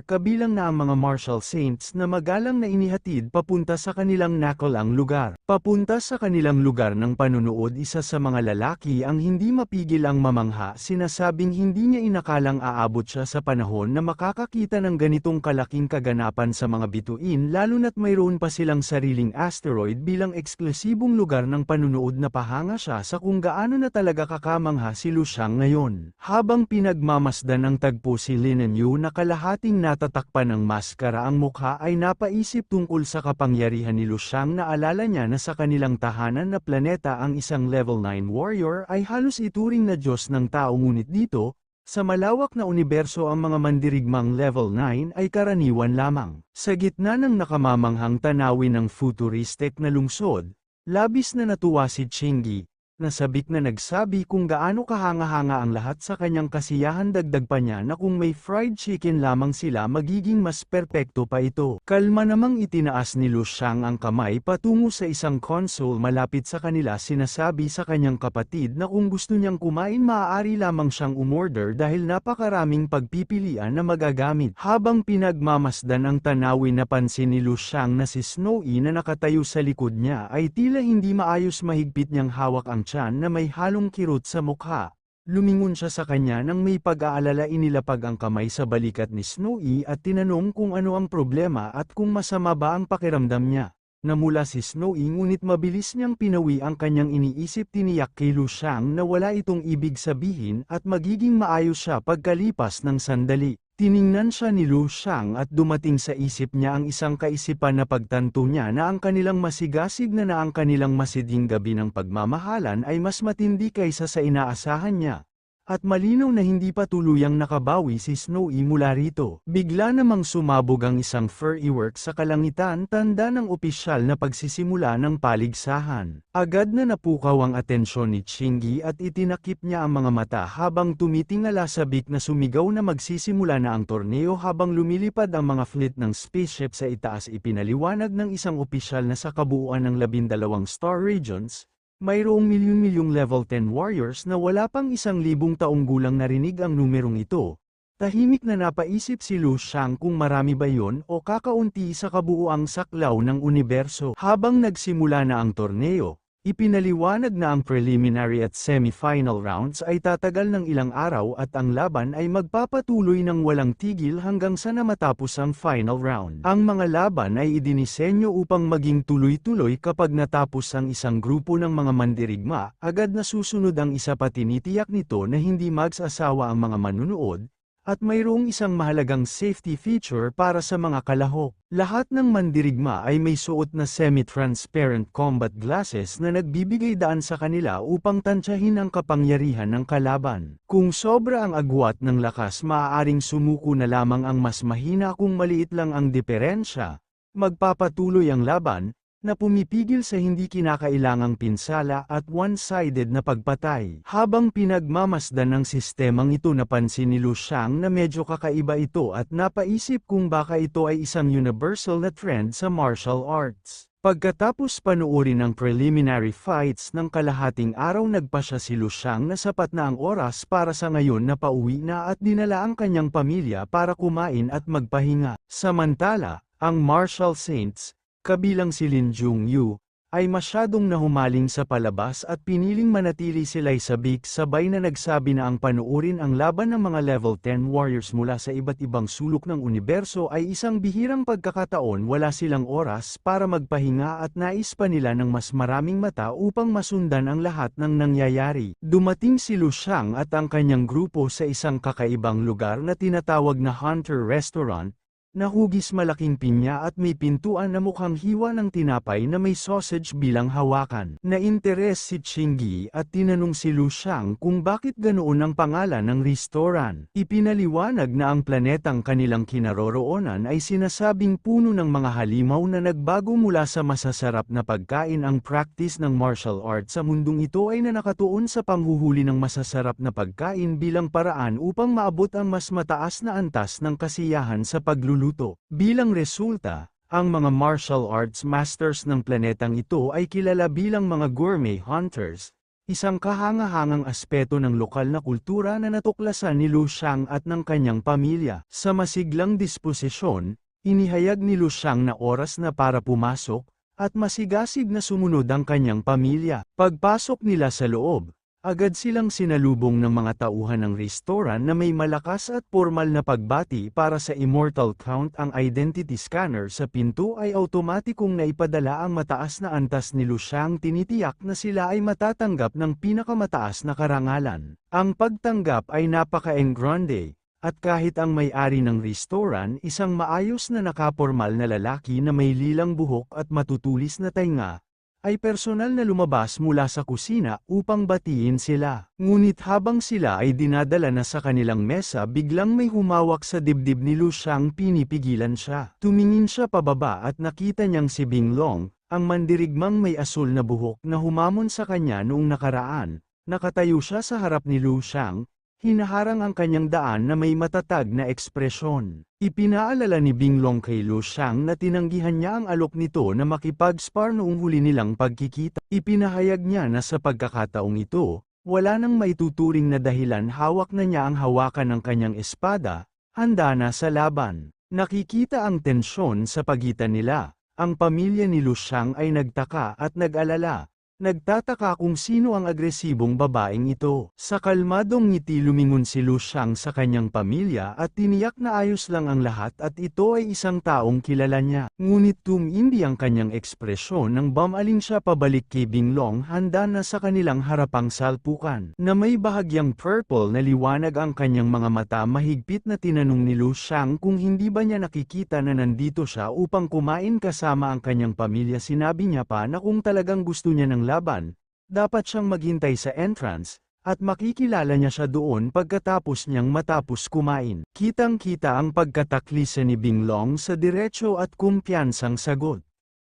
Speaker 1: kabilang na ang mga Martial Saints na magalang na inihatid papunta sa kanilang nakulang lugar. Papunta sa kanilang lugar ng panunood, isa sa mga lalaki ang hindi mapigil ang mamangha. Sinasabing hindi niya inakalang aabot siya sa panahon na makakakita ng ganitong kalaking kaganapan sa mga bituin, lalo na't mayroon pa silang sariling asteroid bilang eksklusibong lugar ng panunood. Na pahanga siya sa kung gaano na talaga kakamangha si Lu Xiang ngayon. Habang pinagmamasdan ng tagpo si Lin Yu na kalahating natatakpan ng maskara ang mukha, ay napaisip tungkol sa kapangyarihan ni Lu Xiang. Naalala niya na sa kanilang tahanan na planeta ang isang level 9 warrior ay halos ituring na Diyos ng tao, ngunit dito, sa malawak na universo ang mga mandirigmang level 9 ay karaniwan lamang. Sa gitna ng nakamamanghang tanawin ng futuristic na lungsod, labis na natuwa si Chingy, na sabik na nagsabi kung gaano kahanga-hanga ang lahat sa kanyang kasiyahan. Dagdag pa niya na kung may fried chicken lamang sila, magiging mas perpekto pa ito. Kalma namang itinaas ni Lu Xiang ang kamay patungo sa isang console malapit sa kanila. Sinasabi sa kanyang kapatid na kung gusto niyang kumain, maaari lamang siyang umorder dahil napakaraming pagpipilian na magagamit. Habang pinagmamasdan ang tanawin, napansin ni Lu Xiang na si Snowy na nakatayo sa likod niya ay tila hindi maayos, mahigpit niyang hawak ang tiyan na may halong kirot sa mukha. Lumingon siya sa kanya nang may pag-aalala. Inilapag ang kamay sa balikat ni Snowy at tinanong kung ano ang problema at kung masama ba ang pakiramdam niya. Namula si Snowy, ngunit mabilis niyang pinawi ang kanyang iniisip. Tiniyak kay Lu Xiang na wala itong ibig sabihin at magiging maayos siya. Pagkalipas ng sandali, tiningnan siya ni Lu Xiang at dumating sa isip niya ang isang kaisipan na pagtanto niya na ang kanilang masigasig na ang kanilang masiding gabi ng pagmamahalan ay mas matindi kaysa sa inaasahan niya. At malinaw na hindi pa tuluyang nakabawi si Snowy mula rito. Bigla namang sumabog ang isang firework sa kalangitan, tanda ng opisyal na pagsisimula ng paligsahan. Agad na napukaw ang atensyon ni Chingy at itinakip niya ang mga mata habang tumitingala, sabik na sumigaw na magsisimula na ang torneo. Habang lumilipad ang mga fleet ng spaceship sa itaas, ipinaliwanag ng isang opisyal na sa kabuuan ng 12 star regions, mayroong milyon-milyong level 10 warriors na wala pang 1,000 taong gulang. Narinig ang numerong ito. Tahimik na napaisip si Lu Xiang kung marami ba yon o kakaunti sa kabuuang saklaw ng universo. Habang nagsimula na ang torneo, ipinaliwanag na ang preliminary at semi-final rounds ay tatagal ng ilang araw at ang laban ay magpapatuloy ng walang tigil hanggang sa matapos ang final round. Ang mga laban ay idinisenyo upang maging tuloy-tuloy. Kapag natapos ang isang grupo ng mga mandirigma, agad na susunod ang isa pa. Tinitiyak nito na hindi magsasawa ang mga manunood, at mayroong isang mahalagang safety feature para sa mga kalahok. Lahat ng mandirigma ay may suot na semi-transparent combat glasses na nagbibigay daan sa kanila upang tansyahin ang kapangyarihan ng kalaban. Kung sobra ang agwat ng lakas, maaaring sumuko na lamang ang mas mahina. Kung maliit lang ang diferensya, magpapatuloy ang laban, na pumipigil sa hindi kinakailangang pinsala at one-sided na pagpatay. Habang pinagmamasdan ng sistemang ito, napansin ni Lu Xiang na medyo kakaiba ito at napaisip kung baka ito ay isang universal na trend sa martial arts. Pagkatapos panuorin ang preliminary fights ng kalahating araw, nagpasya si Lu Xiang na sapat na ang oras para sa ngayon na pauwi na at dinala ang kanyang pamilya para kumain at magpahinga. Samantala, ang Martial Saints, kabilang si Lin Junyu, ay masyadong nahumaling sa palabas at piniling manatili sila'y sabik, sabay na nagsabi na ang panuorin ang laban ng mga level 10 warriors mula sa iba't ibang sulok ng universo ay isang bihirang pagkakataon. Wala silang oras para magpahinga at nais pa nila ng mas maraming mata upang masundan ang lahat ng nangyayari. Dumating si Lu Xiang at ang kanyang grupo sa isang kakaibang lugar na tinatawag na Hunter Restaurant, Nahugis malaking pinya at may pintuan na mukhang hiwa ng tinapay na may sausage bilang hawakan. Nainteres si Chingy at tinanong si Lu Xiang kung bakit ganoon ang pangalan ng restoran. Ipinaliwanag na ang planetang kanilang kinaroroonan ay sinasabing puno ng mga halimaw na nagbago mula sa masasarap na pagkain. Ang practice ng martial arts sa mundong ito ay nakatuon sa panghuhuli ng masasarap na pagkain bilang paraan upang maabot ang mas mataas na antas ng kasiyahan sa pagluluto. Bilang resulta, ang mga martial arts masters ng planetang ito ay kilala bilang mga gourmet hunters, isang kahanga-hangang aspeto ng lokal na kultura na natuklasan ni Lu Xiang at ng kanyang pamilya. Sa masiglang disposisyon, inihayag ni Lu Xiang na oras na para pumasok, at masigasig na sumunod ang kanyang pamilya. Pagpasok nila sa loob, agad silang sinalubong ng mga tauhan ng restoran na may malakas at formal na pagbati. Para sa Immortal Count, ang identity scanner sa pinto ay automatikong naipadala ang mataas na antas ni Lu Xiang. Tinitiyak na sila ay matatanggap ng pinakamataas na karangalan. Ang pagtanggap ay napaka-engrande, at kahit ang may-ari ng restoran, isang maayos na nakapormal na lalaki na may lilang buhok at matutulis na tainga, ay personal na lumabas mula sa kusina upang batiin sila. Ngunit habang sila ay dinadala na sa kanilang mesa, biglang may humawak sa dibdib ni Lu Xiang. Pinipigilan siya. Tumingin siya pababa at nakita niyang si Bing Long, ang mandirigmang may asul na buhok na humamon sa kanya noong nakaraan. Nakatayo siya sa harap ni Lu Xiang, hinaharang ang kanyang daan na may matatag na ekspresyon. Ipinaalala ni Bing Long kay Lu Xiang na tinanggihan niya ang alok nito na makipag-spar noong huli nilang pagkikita. Ipinahayag niya na sa pagkakataong ito, wala nang maituturing na dahilan. Hawak na niya ang hawakan ng kanyang espada, handa na sa laban. Nakikita ang tensyon sa pagitan nila. Ang pamilya ni Lu Xiang ay nagtaka at nag-alala. Nagtataka kung sino ang agresibong babaeng ito. Sa kalmadong ngiti lumingon si Lu Xiang sa kanyang pamilya at tiniyak na ayos lang ang lahat at ito ay isang taong kilala niya. Ngunit tumindi ang kanyang ekspresyon nang bumaling siya pabalik kay Bing Long. Handa na sa kanilang harapang salpukan. Na may bahagyang purple na liwanag ang kanyang mga mata. Mahigpit na tinanong ni Lu Xiang kung hindi ba niya nakikita na nandito siya upang kumain kasama ang kanyang pamilya. Sinabi niya pa na kung talagang gusto niya ng laban, dapat siyang maghintay sa entrance, at makikilala niya siya doon pagkatapos niyang matapos kumain. Kitang-kita ang pagkataklisa ni Bing Long sa diretso at kumpiyansang sagot.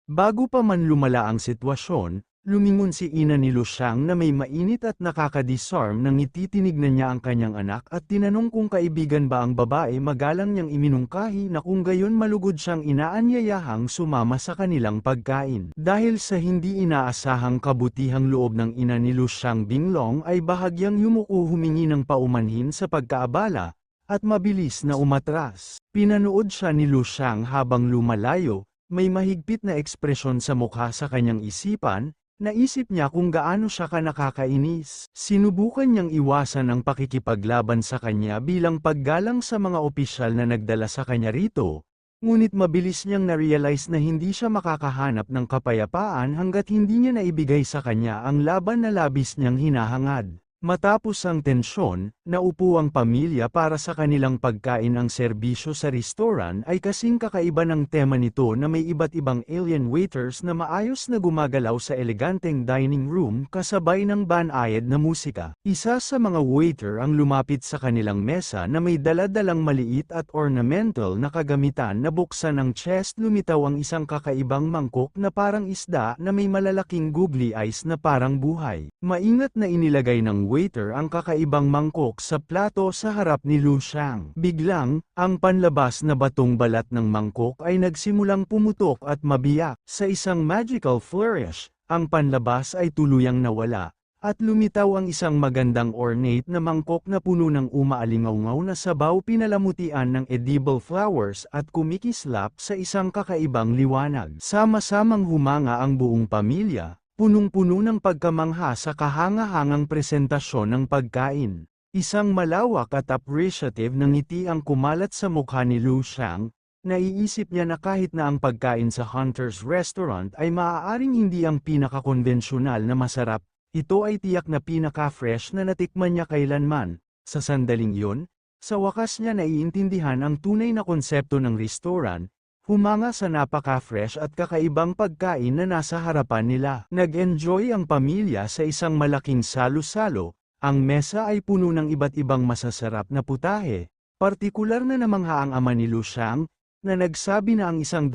Speaker 1: Bago pa man lumala ang sitwasyon, lumingon si ina ni Lu Xiang na may mainit at nakaka-disarm nang ititinignan niya ang kanyang anak at tinanong kung kaibigan ba ang babae. Magalang niyang iminungkahi na kung gayon malugod siyang inaanyayahang sumama sa kanilang pagkain. Dahil sa hindi inaasahang kabutihang loob ng ina ni Lu Xiang, Bing Long ay bahagyang yumuko, humingi ng paumanhin sa pagkaabala, at mabilis na umatras. Pinanood siya ni Lu Xiang habang lumalayo, may mahigpit na ekspresyon sa mukha. Sa kanyang isipan, naisip niya kung gaano siya nakakainis. Sinubukan niyang iwasan ang pakikipaglaban sa kanya bilang paggalang sa mga opisyal na nagdala sa kanya rito, ngunit mabilis niyang na-realize na hindi siya makakahanap ng kapayapaan hanggat hindi niya naibigay sa kanya ang laban na labis niyang hinahangad. Matapos ang tensyon, naupo ang pamilya para sa kanilang pagkain. Ang serbisyo sa restoran ay kasing kakaiba ng tema nito na may iba't ibang alien waiters na maayos na gumagalaw sa eleganteng dining room kasabay ng banayad na musika. Isa sa mga waiter ang lumapit sa kanilang mesa na may dala-dalang maliit at ornamental na kagamitan. Nabuksan ang chest, lumitaw ang isang kakaibang mangkok na parang isda na may malalaking googly eyes na parang buhay. Maingat na inilagay ng waiter ang kakaibang mangkok sa plato sa harap ni Lu Xiang. Biglang, ang panlabas na batong balat ng mangkok ay nagsimulang pumutok at mabiyak. Sa isang magical flourish, ang panlabas ay tuluyang nawala, at lumitaw ang isang magandang ornate na mangkok na puno ng umaalingaw na sabaw, pinalamutian ng edible flowers at kumikislap sa isang kakaibang liwanag. Sama-samang humanga ang buong pamilya, punong-puno ng pagkamangha sa kahanga-hangang presentasyon ng pagkain. Isang malawak at appreciative na ngiti ang kumalat sa mukha ni Lu Xiang. Naiisip niya na kahit na ang pagkain sa Hunter's Restaurant ay maaaring hindi ang pinakakonbensyonal na masarap, ito ay tiyak na pinaka-fresh na natikman niya kailanman. Sa sandaling iyon, Sa wakas niya naiintindihan ang tunay na konsepto ng restaurant, humanga sa napaka-fresh at kakaibang pagkain na nasa harapan nila. Nag-enjoy ang pamilya sa isang malaking salo-salo, ang mesa ay puno ng iba't ibang masasarap na putahe, partikular na namangha ang ama ni Lu Xiang, na nagsabi na ang 100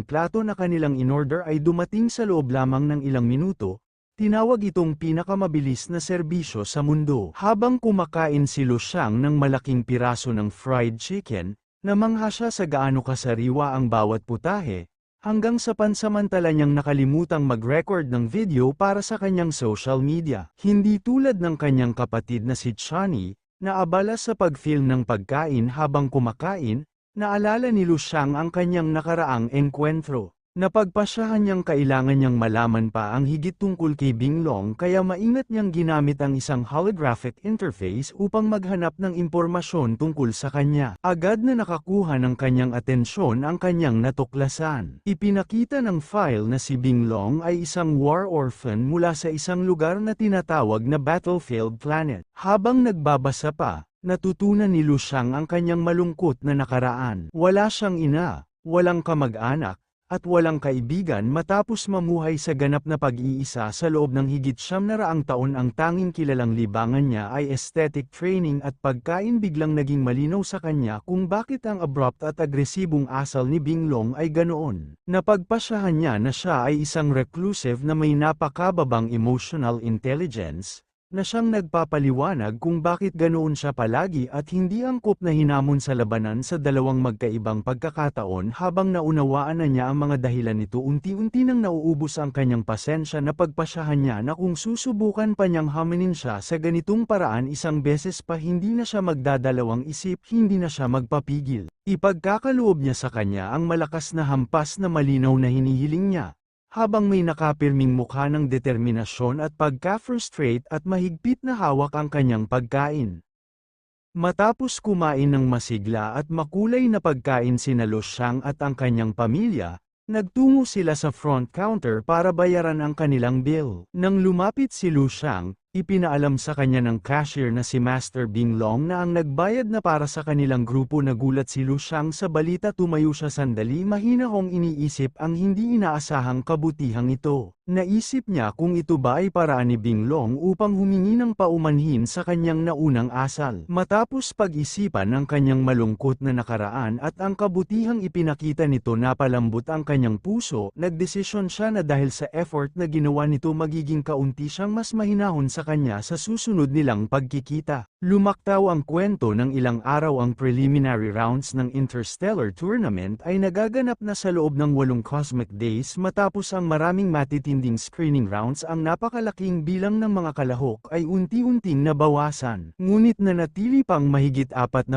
Speaker 1: plato na kanilang inorder ay dumating sa loob lamang ng ilang minuto. Tinawag itong pinakamabilis na serbisyo sa mundo. Habang kumakain si Lu Xiang ng malaking piraso ng fried chicken, namangha siya sa gaano kasariwa ang bawat putahe, hanggang sa pansamantala niyang nakalimutang mag-record ng video para sa kanyang social media. Hindi tulad ng kanyang kapatid na si Chani, na abala sa pag-film ng pagkain habang kumakain, naalala ni Lu Xiang ang kanyang nakaraang engkwentro. Napagpasyahan niyang kailangan niyang malaman pa ang higit tungkol kay Bing Long kaya maingat niyang ginamit ang isang holographic interface upang maghanap ng impormasyon tungkol sa kanya. Agad na nakakuha ng kanyang atensyon ang kanyang natuklasan. Ipinakita ng file na si Bing Long ay isang war orphan mula sa isang lugar na tinatawag na Battlefield Planet. Habang nagbabasa pa, natutunan ni Lu Xiang ang kanyang malungkot na nakaraan. Wala siyang ina, walang kamag-anak, at walang kaibigan matapos mamuhay sa ganap na pag-iisa sa loob ng higit 700 taon. Ang tanging kilalang libangan niya ay aesthetic training at pagkain. Biglang naging malinaw sa kanya kung bakit ang abrupt at agresibong asal ni Bing Long ay ganoon. Napagpasyahan niya na siya ay isang reclusive na may napakababang emotional intelligence, na siyang nagpapaliwanag kung bakit ganoon siya palagi at hindi angkop na hinamon sa labanan sa dalawang magkaibang pagkakataon. Habang naunawaan na niya ang mga dahilan nito, unti-unti nang nauubos ang kanyang pasensya. Na pagpasyahan niya na kung susubukan pa niyang haminin siya sa ganitong paraan isang beses pa, hindi na siya magdadalawang isip, hindi na siya magpapigil. Ipagkakaloob niya sa kanya ang malakas na hampas na malinaw na hinihiling niya, habang may nakapirming mukha ng determinasyon at pagka-frustrate at mahigpit na hawak ang kanyang pagkain. Matapos kumain ng masigla at makulay na pagkain sina Lu Xiang at ang kanyang pamilya, nagtungo sila sa front counter para bayaran ang kanilang bill. Nang lumapit si Lu Xiang, ipinaalam sa kanya ng cashier na si Master Bing Long na ang nagbayad na para sa kanilang grupo. Nagulat si Lu Xiang sa balita. Tumayo siya sandali, mahinahong iniisip ang hindi inaasahang kabutihang ito. Naisip niya kung ito ba ay paraan ni Bing Long upang humingi ng paumanhin sa kanyang naunang asal. Matapos pag-isipan ang kanyang malungkot na nakaraan at ang kabutihang ipinakita nito, napalambot ang kanyang puso. Nagdesisyon siya na dahil sa effort na ginawa nito, magiging kaunti siyang mas mahinahon sa kanya sa susunod nilang pagkikita. Lumaktaw ang kwento. Ng ilang araw ang preliminary rounds ng Interstellar Tournament ay nagaganap na sa loob ng 8 Cosmic Days. Matapos ang maraming matitinding screening rounds, ang napakalaking bilang ng mga kalahok ay unti-unting nabawasan. Ngunit nanatili pang mahigit 40,000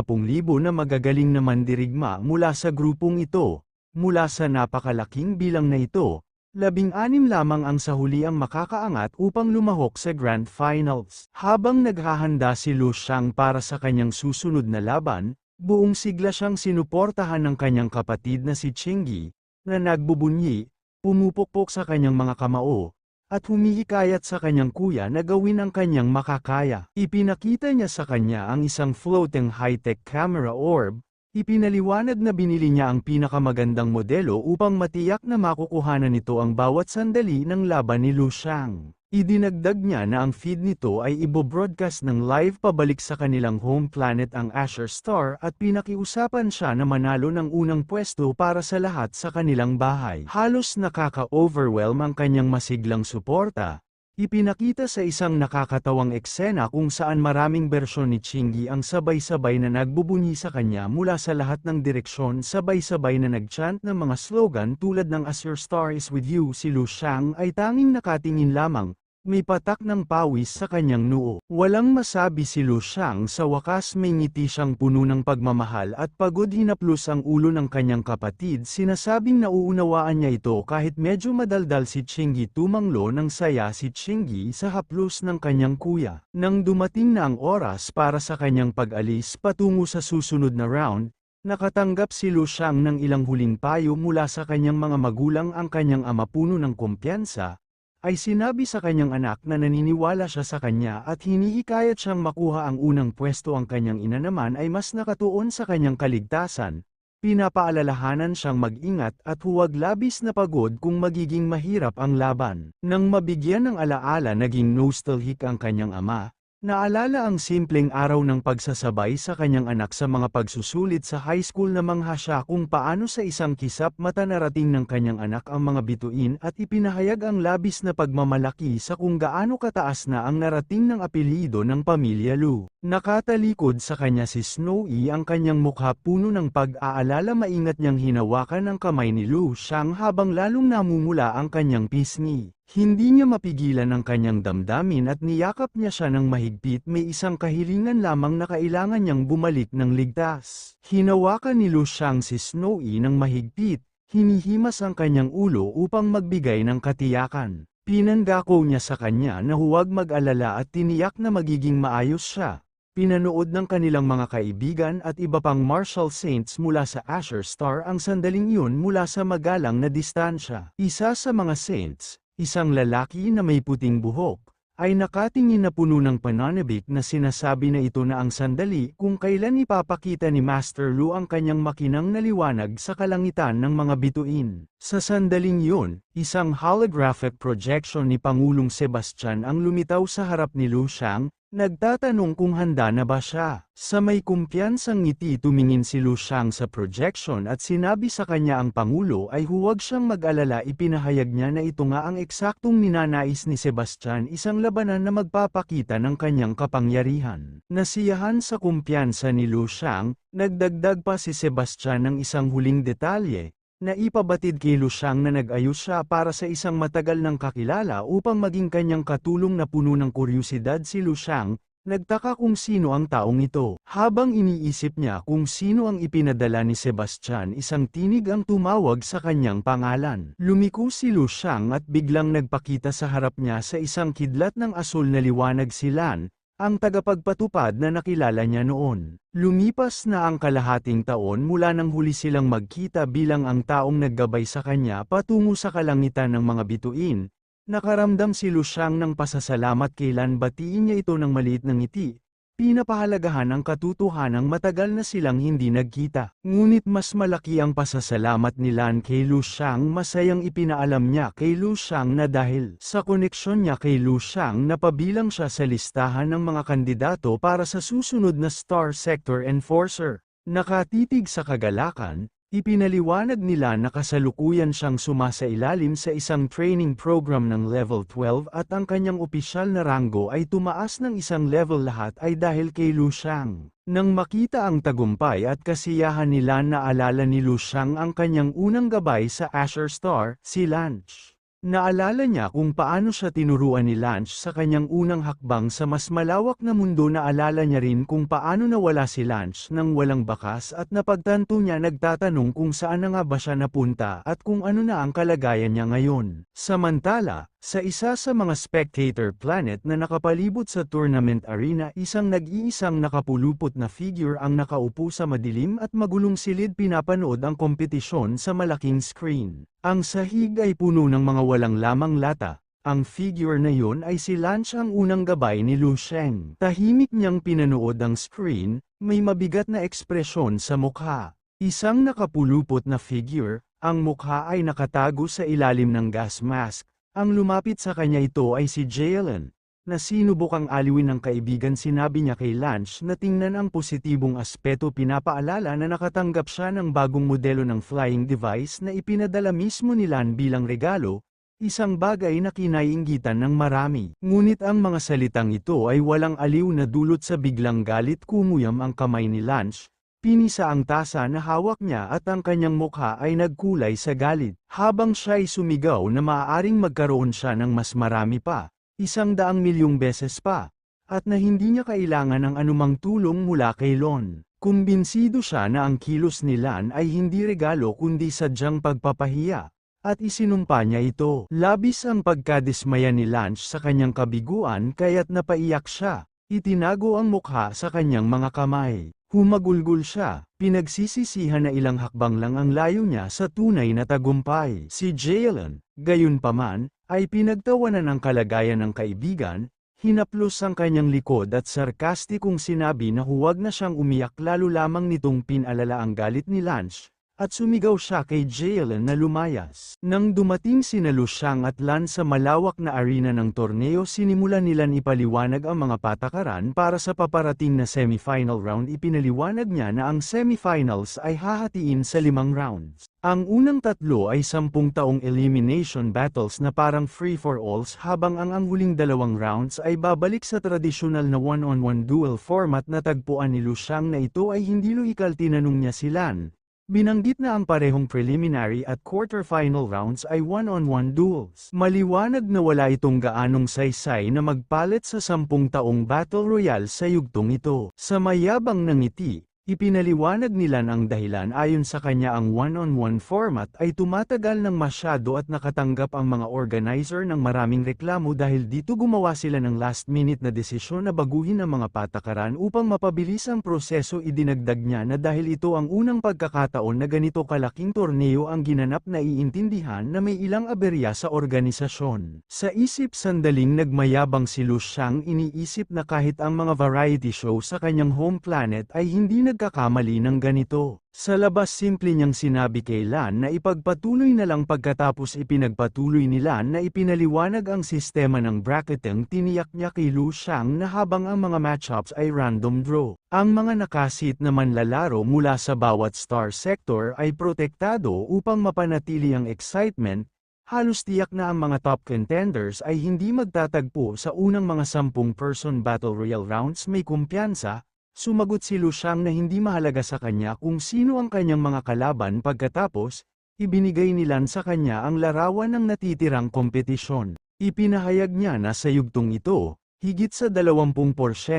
Speaker 1: na magagaling na mandirigma mula sa grupong ito. Mula sa napakalaking bilang na ito, 16 lamang ang sa huli ang makakaangat upang lumahok sa Grand Finals. Habang naghahanda si Lu Xiang para sa kanyang susunod na laban, buong sigla siyang sinuportahan ng kanyang kapatid na si Qingyi, na nagbubunyi, pumupukpok sa kanyang mga kamao, at humihikayat sa kanyang kuya na gawin ang kanyang makakaya. Ipinakita niya sa kanya ang isang floating high-tech camera orb. Ipinaliwanag na binili niya ang pinakamagandang modelo upang matiyak na makukuhanan nito ang bawat sandali ng laban ni Lu Xiang. Idinagdag niya na ang feed nito ay ibobroadcast ng live pabalik sa kanilang home planet, ang Asher Star, at pinakiusapan siya na manalo ng unang pwesto para sa lahat sa kanilang bahay. Halos nakaka-overwhelm ang kanyang masiglang suporta. Ipinakita sa isang nakakatawang eksena kung saan maraming bersyon ni Qingyi ang sabay-sabay na nagbubunyi sa kanya mula sa lahat ng direksyon, sabay-sabay na nagchant ng mga slogan tulad ng "As your star is with you." Si Lu Xiang ay tanging nakatingin lamang, may patak ng pawis sa kanyang noo. Walang masabi si Lu Xiang. Sa wakas may ngiti siyang puno ng pagmamahal at pagod. Hinaplos ang ulo ng kanyang kapatid. Sinasabing nauunawaan niya ito kahit medyo madaldal si Qingyi. Tumanglo ng saya si Qingyi sa haplos ng kanyang kuya. Nang dumating na ang oras para sa kanyang pag-alis patungo sa susunod na round, nakatanggap si Lu Xiang ng ilang huling payo mula sa kanyang mga magulang. Ang kanyang ama, puno ng kumpiyansa, ay sinabi sa kanyang anak na naniniwala siya sa kanya at hinihikayat siyang makuha ang unang pwesto. Ang kanyang ina naman ay mas nakatuon sa kanyang kaligtasan. Pinapaalalahanan siyang mag-ingat at huwag labis na pagod kung magiging mahirap ang laban. Nang mabigyan ng alaala, naging nostalgic ang kanyang ama. Naalala ang simpleng araw ng pagsasabay sa kanyang anak sa mga pagsusulit sa high school. Namangha siya kung paano sa isang kisap mata narating ng kanyang anak ang mga bituin at ipinahayag ang labis na pagmamalaki sa kung gaano kataas na ang narating ng apelyido ng pamilya Lu. Nakatalikod sa kanya si Snowy, ang kanyang mukha puno ng pag-aalala. Maingat niyang hinawakan ang kamay ni Lu Shang habang lalong namumula ang kanyang pisngi. Hindi niya mapigilan ang kanyang damdamin at niyakap niya siya ng mahigpit. May isang kahilingan lamang na kailangan niyang bumalik ng ligtas. Hinawakan ni Lu Shang si Snowy ng mahigpit, hinihimas ang kanyang ulo upang magbigay ng katiyakan. Pinangako niya sa kanya na huwag mag-alala at tiniyak na magiging maayos siya. Pinanood ng kanilang mga kaibigan at iba pang martial saints mula sa Azure Star ang sandaling iyon mula sa magalang na distansya. Isa sa mga saints, isang lalaki na may puting buhok, ay nakatingin na puno ng pananabik na sinasabi na ito na ang sandali kung kailan ipapakita ni Master Lu ang kanyang makinang na liwanag sa kalangitan ng mga bituin. Sa sandaling yun, isang holographic projection ni Pangulong Sebastian ang lumitaw sa harap ni Lu Shang, nagtatanong kung handa na ba siya. Sa may kumpiyansang ngiti tumingin si Lu Shang sa projection at sinabi sa kanya ang Pangulo ay huwag siyang mag-alala. Ipinahayag niya na ito nga ang eksaktong ninanais ni Sebastian, isang labanan na magpapakita ng kanyang kapangyarihan. Nasiyahan sa kumpiyansa ni Lu Shang, nagdagdag pa si Sebastian ng isang huling detalye, na ipabatid kay Lu Shang na nag-ayos siya para sa isang matagal ng kakilala upang maging kanyang katulong. Na puno ng kuryosidad si Lu Shang, nagtaka kung sino ang taong ito. Habang iniisip niya kung sino ang ipinadala ni Sebastian, isang tinig ang tumawag sa kanyang pangalan. Lumiko si Lu Shang at biglang nagpakita sa harap niya sa isang kidlat ng asul na liwanag si Lan, ang tagapagpatupad na nakilala niya noon. Lumipas na ang kalahating taon mula nang huli silang magkita bilang ang taong naggabay sa kanya patungo sa kalangitan ng mga bituin. Nakaramdam si Lu Shang ng pasasalamat kay Lan. Batiin niya ito ng maliit na ngiti. Pinapahalagahan ang katotohanang matagal na silang hindi nagkita. Ngunit mas malaki ang pasasalamat ni Lan kay Lu Shang. Masayang ipinaalam niya kay Lu Shang na dahil sa koneksyon niya kay Lu Shang napabilang siya sa listahan ng mga kandidato para sa susunod na Star Sector Enforcer. Nakatitig sa kagalakan, ipinaliwanag nila na kasalukuyan siyang sumasailalim sa isang training program ng level 12 at ang kanyang opisyal na ranggo ay tumaas ng isang level. Lahat ay dahil kay Lu Shang. Nang makita ang tagumpay at kasiyahan nila, naalala ni Lu Shang ang kanyang unang gabay sa Azure Star, si Lance. Naalala niya kung paano siya tinuruan ni Lance sa kanyang unang hakbang sa mas malawak na mundo. Naalala niya rin kung paano nawala si Lance nang walang bakas at napagtanto niya, nagtatanong kung saan na nga ba siya napunta at kung ano na ang kalagayan niya ngayon. Samantala, sa isa sa mga spectator planet na nakapalibot sa tournament arena, isang nag-iisang nakapulupot na figure ang nakaupo sa madilim at magulong silid. Pinapanood ang kompetisyon sa malaking screen. Ang sahig ay puno ng mga walang lamang lata. Ang figure na yun ay si Lance, ang unang gabay ni Lu Shang. Tahimik niyang pinanood ang screen, may mabigat na ekspresyon sa mukha. Isang nakapulupot na figure, ang mukha ay nakatago sa ilalim ng gas mask. Ang lumapit sa kanya ito ay si Jalen, na sinubukang aliwin ng kaibigan. Sinabi niya kay Lance na tingnan ang positibong aspeto. Pinapaalala na nakatanggap siya ng bagong modelo ng flying device na ipinadala mismo ni Lan bilang regalo, isang bagay na kinaiinggitan ng marami. Ngunit ang mga salitang ito ay walang aliw na dulot sa biglang galit. Kumuyam ang kamay ni Lance, pinisa ang tasa na hawak niya at ang kanyang mukha ay nagkulay sa galit. Habang siya ay sumigaw na maaaring magkaroon siya ng mas marami pa, 100 milyong beses pa, at na hindi niya kailangan ng anumang tulong mula kay Lon. Kumbinsido siya na ang kilos ni Lan ay hindi regalo kundi sadyang pagpapahiya, at isinumpa niya ito. Labis ang pagkadismaya ni Lance sa kanyang kabiguan kaya't napaiyak siya. Itinago ang mukha sa kanyang mga kamay. Humagulgol siya, pinagsisisihan na ilang hakbang lang ang layo niya sa tunay na tagumpay. Si Jalen, gayunpaman, ay pinagtawanan ang kalagayan ng kaibigan, hinaplos ang kanyang likod at sarkastikong sinabi na huwag na siyang umiyak lalo lamang nitong pinalala ang galit ni Lance, at sumigaw siya kay Jalen na lumayas. Nang dumating sina Luciang at Lance sa malawak na arena ng torneo, sinimulan nilang ipaliwanag ang mga patakaran para sa paparating na semifinal round. Ipinaliwanag niya na ang semifinals ay hahatiin sa 5 rounds. Ang unang 3 ay 10 taong elimination battles na parang free-for-alls, habang ang huling 2 rounds ay babalik sa tradisyonal na one-on-one duel format na tagpuan ni Luciang na ito ay hindi lohikal. Tinanong niya si Lan. Binanggit na ang parehong preliminary at quarter-final rounds ay one-on-one duels. Maliwanag na wala itong gaanong saysay na magpalit sa 10 taong battle royale sa yugtong ito. Sa mayabang na ngiti, ipinaliwanag nila ang dahilan. Ayon sa kanya, ang one-on-one format ay tumatagal ng masyado at nakatanggap ang mga organizer ng maraming reklamo dahil dito gumawa sila ng last-minute na desisyon na baguhin ang mga patakaran upang mapabilis ang proseso. Idinagdag niya na dahil ito ang unang pagkakataon na ganito kalaking torneo ang ginanap, na iintindihan na may ilang aberya sa organisasyon. Sa isip sandaling nagmayabang si Luciang, iniisip na kahit ang mga variety show sa kanyang home planet ay hindi nagkakamali ng ganito. Sa labas, simple niyang sinabi kay Lan na ipagpatuloy na lang. Pagkatapos ipinagpatuloy ni Lan na ipinaliwanag ang sistema ng bracketing, tiniyak niya kay Luciang na habang ang mga matchups ay random draw, ang mga nakasit na manlalaro mula sa bawat star sector ay protektado upang mapanatili ang excitement. Halos tiyak na ang mga top contenders ay hindi magtatagpo sa unang mga 10-person battle royale rounds. May kumpiyansa, sumagot si Luciang, na hindi mahalaga sa kanya kung sino ang kanyang mga kalaban. Pagkatapos, ibinigay ni Lan sa kanya ang larawan ng natitirang kompetisyon. Ipinahayag niya na sa yugtong ito, higit sa 20%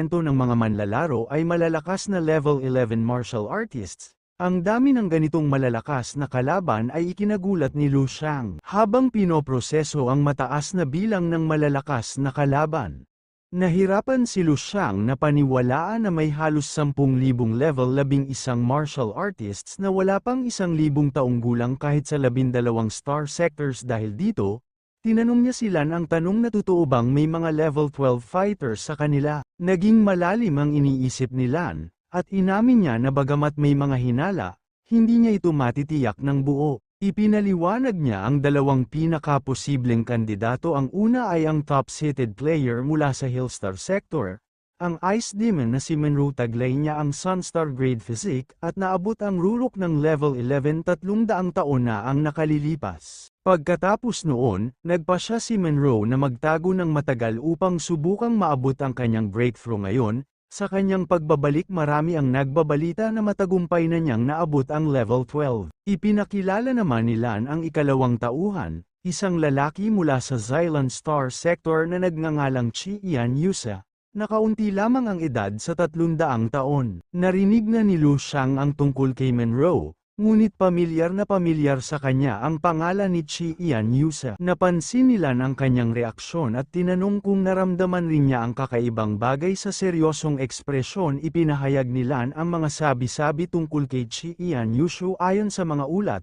Speaker 1: ng mga manlalaro ay malalakas na level 11 martial artists. Ang dami ng ganitong malalakas na kalaban ay ikinagulat ni Luciang. Habang pinoproseso ang mataas na bilang ng malalakas na kalaban, nahirapan si Luciang na paniwalaan na may halos 10,000 level 11 martial artists na wala pang 1,000 taong gulang kahit sa 12 star sectors. Dahil dito, tinanong niya sila ang tanong na totoo bang may mga level 12 fighters sa kanila. Naging malalim ang iniisip ni Lan, at inamin niya na bagamat may mga hinala, hindi niya ito matitiyak ng buo. Ipinaliwanag niya ang 2 pinakaposibleng kandidato. Ang una ay ang top-seeded player mula sa Hillstar sector, ang Ice Demon na si Monroe. Taglay niya ang Sunstar grade physique at naabot ang rurok ng level 11 300 taon na ang nakalilipas. Pagkatapos noon, nagpa siya si Monroe na magtago ng matagal upang subukang maabot ang kanyang breakthrough. Ngayon, sa kanyang pagbabalik, marami ang nagbabalita na matagumpay na niyang naabot ang level 12. Ipinakilala naman ni Lan ang ikalawang tauhan, isang lalaki mula sa Xylan Star Sector na nagngangalang Chi Ian Yusa, na kaunti lamang ang edad sa 300 taon. Narinig na ni Luciang ang tungkol kay Monroe, ngunit pamilyar na pamilyar sa kanya ang pangalan ni Chi Ian Yusa. Napansin nila ang kanyang reaksyon at tinanong kung naramdaman rin niya ang kakaibang bagay sa seryosong ekspresyon. Ipinahayag ni Lan ang mga sabi-sabi tungkol kay Chi Ian Yusa. Ayon sa mga ulat,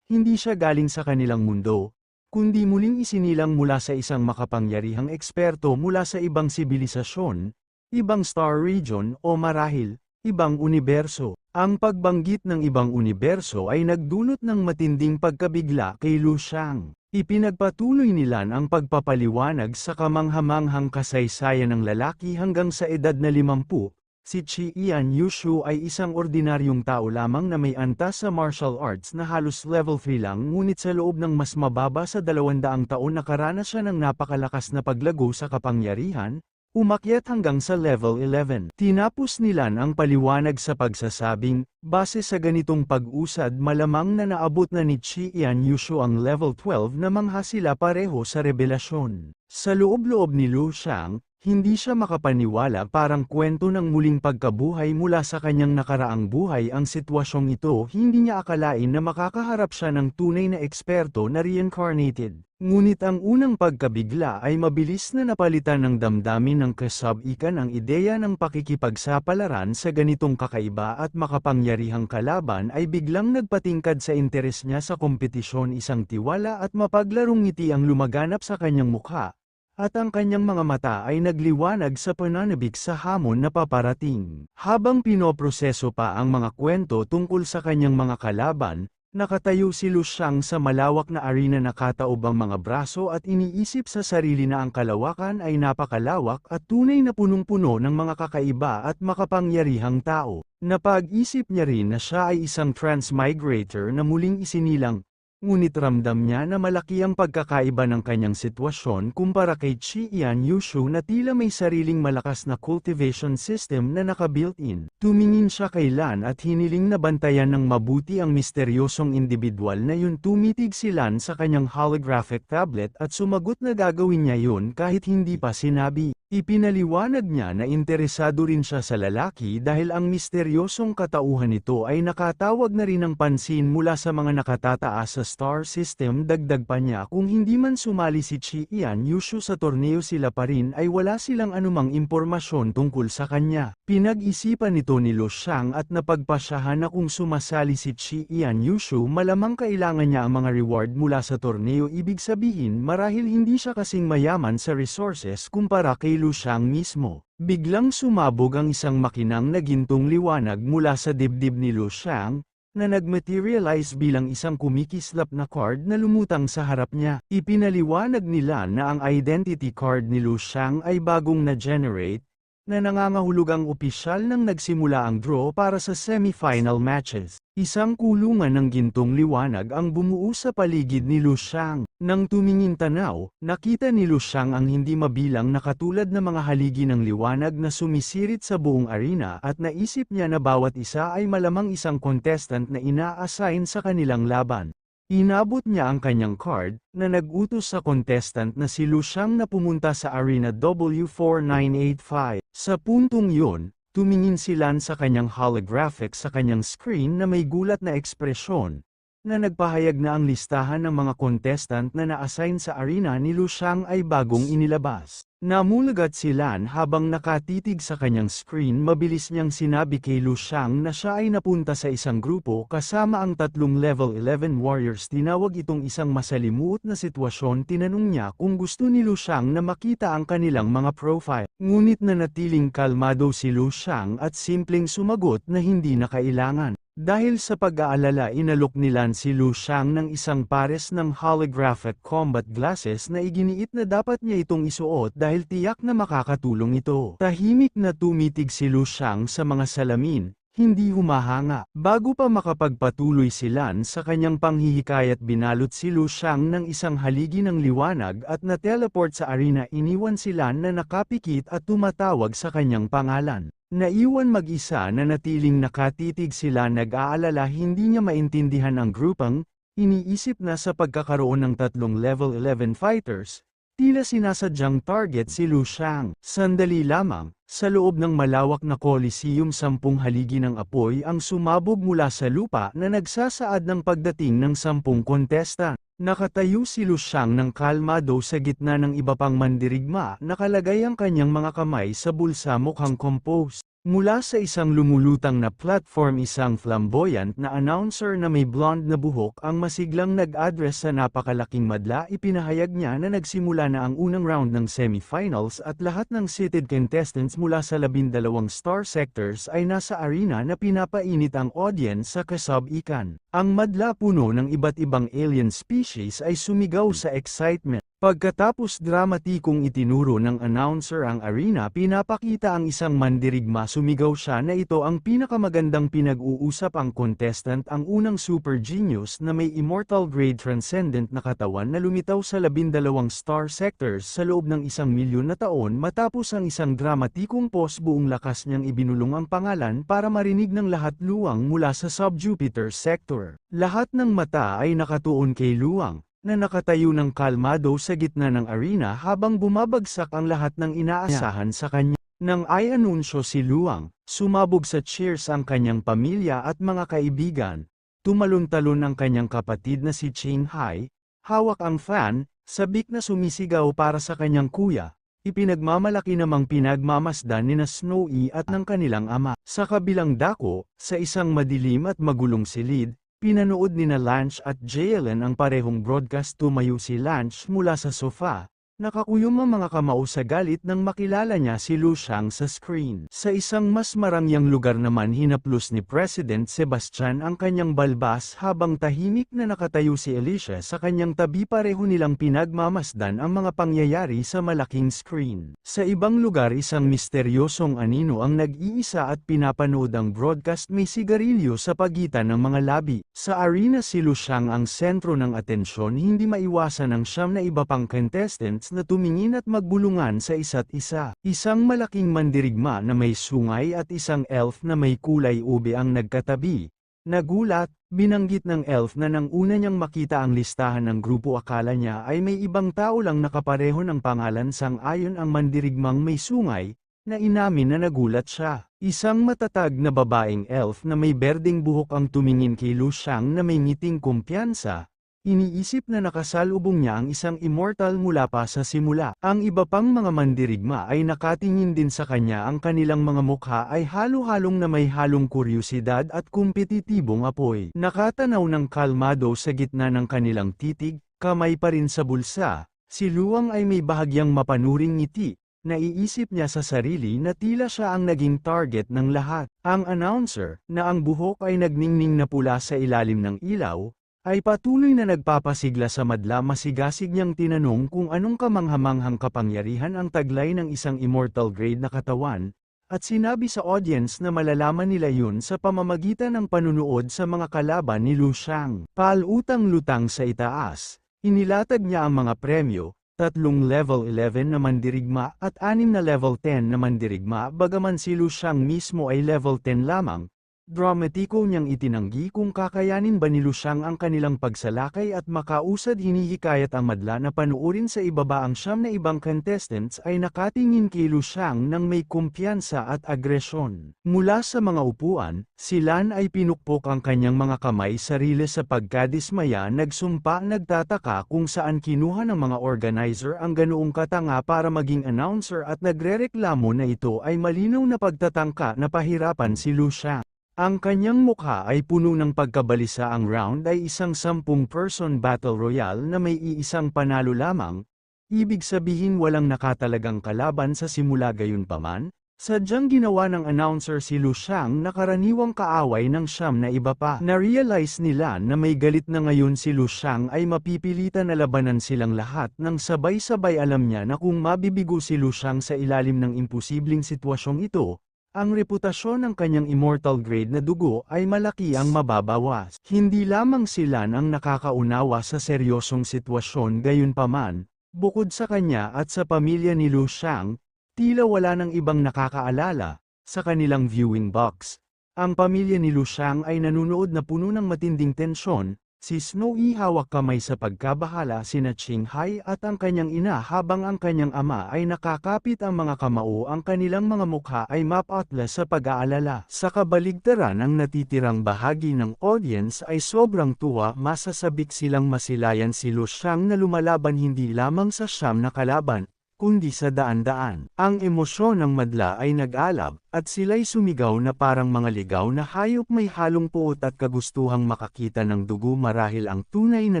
Speaker 1: hindi siya galing sa kanilang mundo, kundi muling isinilang mula sa isang makapangyarihang eksperto mula sa ibang sibilisasyon, ibang star region o marahil, ibang universo. Ang pagbanggit ng ibang universo ay nagdulot ng matinding pagkabigla kay Luciang. Ipinagpatuloy ni Lan ang pagpapaliwanag sa kamanghamanghang kasaysayan ng lalaki hanggang sa edad na 50. Si Chi Ian Yusa ay isang ordinaryong tao lamang na may antas sa martial arts na halos level 3 lang, ngunit sa loob ng mas mababa sa 200 taon nakaranas siya ng napakalakas na paglago sa kapangyarihan, umakyat hanggang sa level 11. Tinapos ni Lan ang paliwanag sa pagsasabing, base sa ganitong pag-usad, malamang na naabot na ni Chi Ian Yusa ang level 12 na mangha sila pareho sa revelasyon. Sa loob-loob ni Luciang, Hindi siya makapaniwala, parang kwento ng muling pagkabuhay mula sa kanyang nakaraang buhay ang sitwasyong ito. Hindi niya akalain na makakaharap siya ng tunay na eksperto na reincarnated. Ngunit ang unang pagkabigla ay mabilis na napalitan ng damdamin ng kasab-ikan ang ideya ng pakikipagsapalaran sa ganitong kakaiba at makapangyarihang kalaban ay biglang nagpatingkad sa interes niya sa kompetisyon. Isang tiwala at mapaglarong ngiti ang lumaganap sa kanyang mukha, at ang kanyang mga mata ay nagliwanag sa pananabik sa hamon na paparating. Habang pinoproseso pa ang mga kwento tungkol sa kanyang mga kalaban, nakatayo si Lu Xiang sa malawak na arena, nakataob ang mga braso at iniisip sa sarili na ang kalawakan ay napakalawak at tunay na punong-puno ng mga kakaiba at makapangyarihang tao. Napag-isip niya rin na siya ay isang transmigrator na muling isinilang, ngunit ramdam niya na malaki ang pagkakaiba ng kanyang sitwasyon kumpara kay Qian Yushu na tila may sariling malakas na cultivation system na naka-built-in. Tumingin siya kay Lan at hiniling na bantayan ng mabuti ang misteryosong individual na yun. Tumitig si Lan sa kanyang holographic tablet at sumagot na gagawin niya yun kahit hindi pa sinabi. Ipinaliwanag niya na interesado rin siya sa lalaki dahil ang misteryosong katauhan nito ay nakatawag na rin ng pansin mula sa mga nakatataas sa star system. Dagdag pa niya, kung hindi man sumali si Qian Yushu sa torneo, sila pa rin ay wala silang anumang impormasyon tungkol sa kanya. Pinag-isipan nito ni Lu Xiang at napagpasyahan na kung sumasali si Qian Yushu malamang kailangan niya ang mga reward mula sa torneo. Ibig sabihin marahil hindi siya kasing mayaman sa resources kumpara kay Lu Xiang mismo. Biglang sumabog ang isang makinang na gintong liwanag mula sa dibdib ni Lu Xiang, na nagmaterialize bilang isang kumikislap na card na lumutang sa harap niya. Ipinaliwanag nila na ang identity card ni Lu Xiang ay bagong na-generate, na nangangahulugang opisyal nang nagsimula ang draw para sa semi-final matches. Isang kulungan ng gintong liwanag ang bumuo sa paligid ni Lu Xiang. Nang tumingin tanaw, nakita ni Lu Xiang ang hindi mabilang na katulad na mga haligi ng liwanag na sumisirit sa buong arena at naisip niya na bawat isa ay malamang isang contestant na ina-assign sa kanilang laban. Inabot niya ang kanyang card, na nag-utos sa contestant na si Lu Xiang na pumunta sa arena W4985. Sa puntong yun, tumingin si Lan sa kanyang holographic sa kanyang screen na may gulat na ekspresyon, na nagpahayag na ang listahan ng mga contestant na na-assign sa arena ni Lu Xiang ay bagong inilabas. Namulagat si Lan habang nakatitig sa kanyang screen. Mabilis niyang sinabi kay Lu Xiang na siya ay napunta sa isang grupo kasama ang tatlong level 11 warriors. Tinawag itong isang masalimuot na sitwasyon. Tinanong niya kung gusto ni Lu Xiang na makita ang kanilang mga profile. Ngunit nanatiling kalmado si Lu Xiang at simpleng sumagot na hindi na kailangan. Dahil sa pag-aalala, inalok ni Lan si Lu Xiang ng isang pares ng holographic combat glasses na iginiit na dapat niya itong isuot dahil tiyak na makakatulong ito. Tahimik na tumitig si Lu Xiang sa mga salamin, hindi humahanga. Bago pa makapagpatuloy si Lan sa kanyang panghihikayat, binalot si Lu Xiang ng isang haligi ng liwanag at na-teleport sa arena. Iniwan si Lan na nakapikit at tumatawag sa kanyang pangalan. Naiwan mag-isa na natiling nakatitig sila, nag-aalala, hindi niya maintindihan ang grupang, iniisip na sa pagkakaroon ng tatlong level 11 fighters, tila sinasadyang target si Lu Xiang. Sandali lamang, sa loob ng malawak na coliseum, 10 haligi ng apoy ang sumabog mula sa lupa na nagsasaad ng pagdating ng 10 contestant. Nakatayo si Lu Xiang ng kalmado sa gitna ng iba pang mandirigma, nakalagay ang kanyang mga kamay sa bulsa, mukhang composed. Mula sa isang lumulutang na platform, isang flamboyant na announcer na may blonde na buhok ang masiglang nag-address sa napakalaking madla. Ipinahayag niya na nagsimula na ang unang round ng semifinals at lahat ng seated contestants mula sa 12 star sectors ay nasa arena na pinapainit ang audience sa kasab-ikan. Ang madla, puno ng iba't ibang alien species, ay sumigaw sa excitement. Pagkatapos dramatikong itinuro ng announcer ang arena, pinapakita ang isang mandirigma. Sumigaw siya na ito ang pinakamagandang pinag-uusap ang contestant, ang unang super genius na may immortal grade transcendent na katawan na lumitaw sa 12 star sectors sa loob ng 1,000,000 na taon. Matapos ang isang dramatikong pause, buong lakas niyang ibinulong ang pangalan para marinig ng lahat, Luang, mula sa sub-Jupiter sector. Lahat ng mata ay nakatuon kay Luang. na nakatayo ng kalmado sa gitna ng arena habang bumabagsak ang lahat ng inaasahan sa kanya. Nang ay anunsyo si Luang, sumabog sa cheers ang kanyang pamilya at mga kaibigan. Tumalon-talon ang kanyang kapatid na si Ching Hai, hawak ang fan, sabik na sumisigaw para sa kanyang kuya. Ipinagmamalaki namang pinagmamasdan nina Snowy at ng kanilang ama. Sa kabilang dako, sa isang madilim at magulong silid, pinanood nina Lange at Jalen ang parehong broadcast. Tumayo si Lange mula sa sofa. Nakakuyom ang mga kamao sa galit nang makilala niya si Lu Xiang sa screen. Sa isang mas marangyang lugar naman hinaplos ni President Sebastian ang kanyang balbas habang tahimik na nakatayo si Alicia sa kanyang tabi. Pareho nilang pinagmamasdan ang mga pangyayari sa malaking screen. Sa ibang lugar isang misteryosong anino ang nag-iisa at pinapanood ang broadcast. May sigarilyo sa pagitan ng mga labi. Sa arena si Lu Xiang ang sentro ng atensyon. Hindi maiwasan ang siyam na iba pang contestants na tumingin at magbulungan sa isa't isa. Isang malaking mandirigma na may sungay at isang elf na may kulay ube ang nagkatabi. Nagulat, binanggit ng elf na nang una niyang makita ang listahan ng grupo akala niya ay may ibang tao lang nakapareho ng pangalan. Sang-ayon ang mandirigmang may sungay, na inamin na nagulat siya. Isang matatag na babaeng elf na may berdeng buhok ang tumingin kay Lu Xiang na may ngiting kumpiyansa. Iniisip na nakasalubong niya ang isang immortal mula pa sa simula. Ang iba pang mga mandirigma ay nakatingin din sa kanya. Ang kanilang mga mukha ay halo-halong na may halong kuryosidad at kumpetitibong apoy. Nakatanaw ng kalmado sa gitna ng kanilang titig, kamay pa rin sa bulsa. Si Luang ay may bahagyang mapanuring ngiti. Naiisip niya sa sarili na tila siya ang naging target ng lahat. Ang announcer, na ang buhok ay nagningning na pula sa ilalim ng ilaw, ay patuloy na nagpapasigla sa madla. Masigasig niyang tinanong kung anong kamanghamanghang kapangyarihan ang taglay ng isang immortal grade na katawan, at sinabi sa audience na malalaman nila yun sa pamamagitan ng panunood sa mga kalaban ni Lu Xiang. Palutang-lutang sa itaas, inilatag niya ang mga premyo, 3 level 11 na mandirigma at 6 na level 10 na mandirigma. Bagaman si Lu Xiang mismo ay level 10 lamang, dramatiko niyang itinanggi kung kakayanin ba ni Lu Xiang ang kanilang pagsalakay at makausad. Hinihikayat ang madla na panuorin sa ibaba. Ang siyam na ibang contestants ay nakatingin kay Lu Xiang nang may kumpiyansa at agresyon. Mula sa mga upuan, si Lan ay pinukpok ang kanyang mga kamay sarili sa pagkadismaya. Nagsumpa. Nagtataka kung saan kinuha ng mga organizer ang ganoong katanga para maging announcer at nagrereklamo na ito ay malinaw na pagtatangka na pahirapan si Lu Xiang. Ang kanyang mukha ay puno ng pagkabalisa. Ang round ay isang 10-person battle royale na may iisang panalo lamang, ibig sabihin walang nakatalagang kalaban sa simula. Gayunpaman, sadyang ginawa ng announcer si Lu Xiang na karaniwang kaaway ng siyam na iba pa. Na-realize nila na may galit na ngayon si Lu Xiang ay mapipilitan na labanan silang lahat ng sabay-sabay. Alam niya na kung mabibigo si Lu Xiang sa ilalim ng imposibleng sitwasyong ito, ang reputasyon ng kanyang immortal grade na dugo ay malaki ang mababawas. Hindi lamang sila ang nakakaunawa sa seryosong sitwasyon. Gayunpaman, bukod sa kanya at sa pamilya ni Lu Xiang, tila wala nang ibang nakakaalala. Sa kanilang viewing box, ang pamilya ni Lu Xiang ay nanunood na puno ng matinding tensyon. Si Snowy hawak kamay sa pagkabahala. Sina Ching Hai at ang kanyang ina habang ang kanyang ama ay nakakapit ang mga kamao. Ang kanilang mga mukha ay mapatlas sa pag-aalala. Sa kabaligtaran, ang natitirang bahagi ng audience ay sobrang tuwa. Masasabik silang masilayan si Lu Xiang na lumalaban hindi lamang sa siyam na kalaban, kundi sa daan-daan. Ang emosyon ng madla ay nag-alab, at sila'y sumigaw na parang mga ligaw na hayop may halong puot at kagustuhang makakita ng dugo. Marahil ang tunay na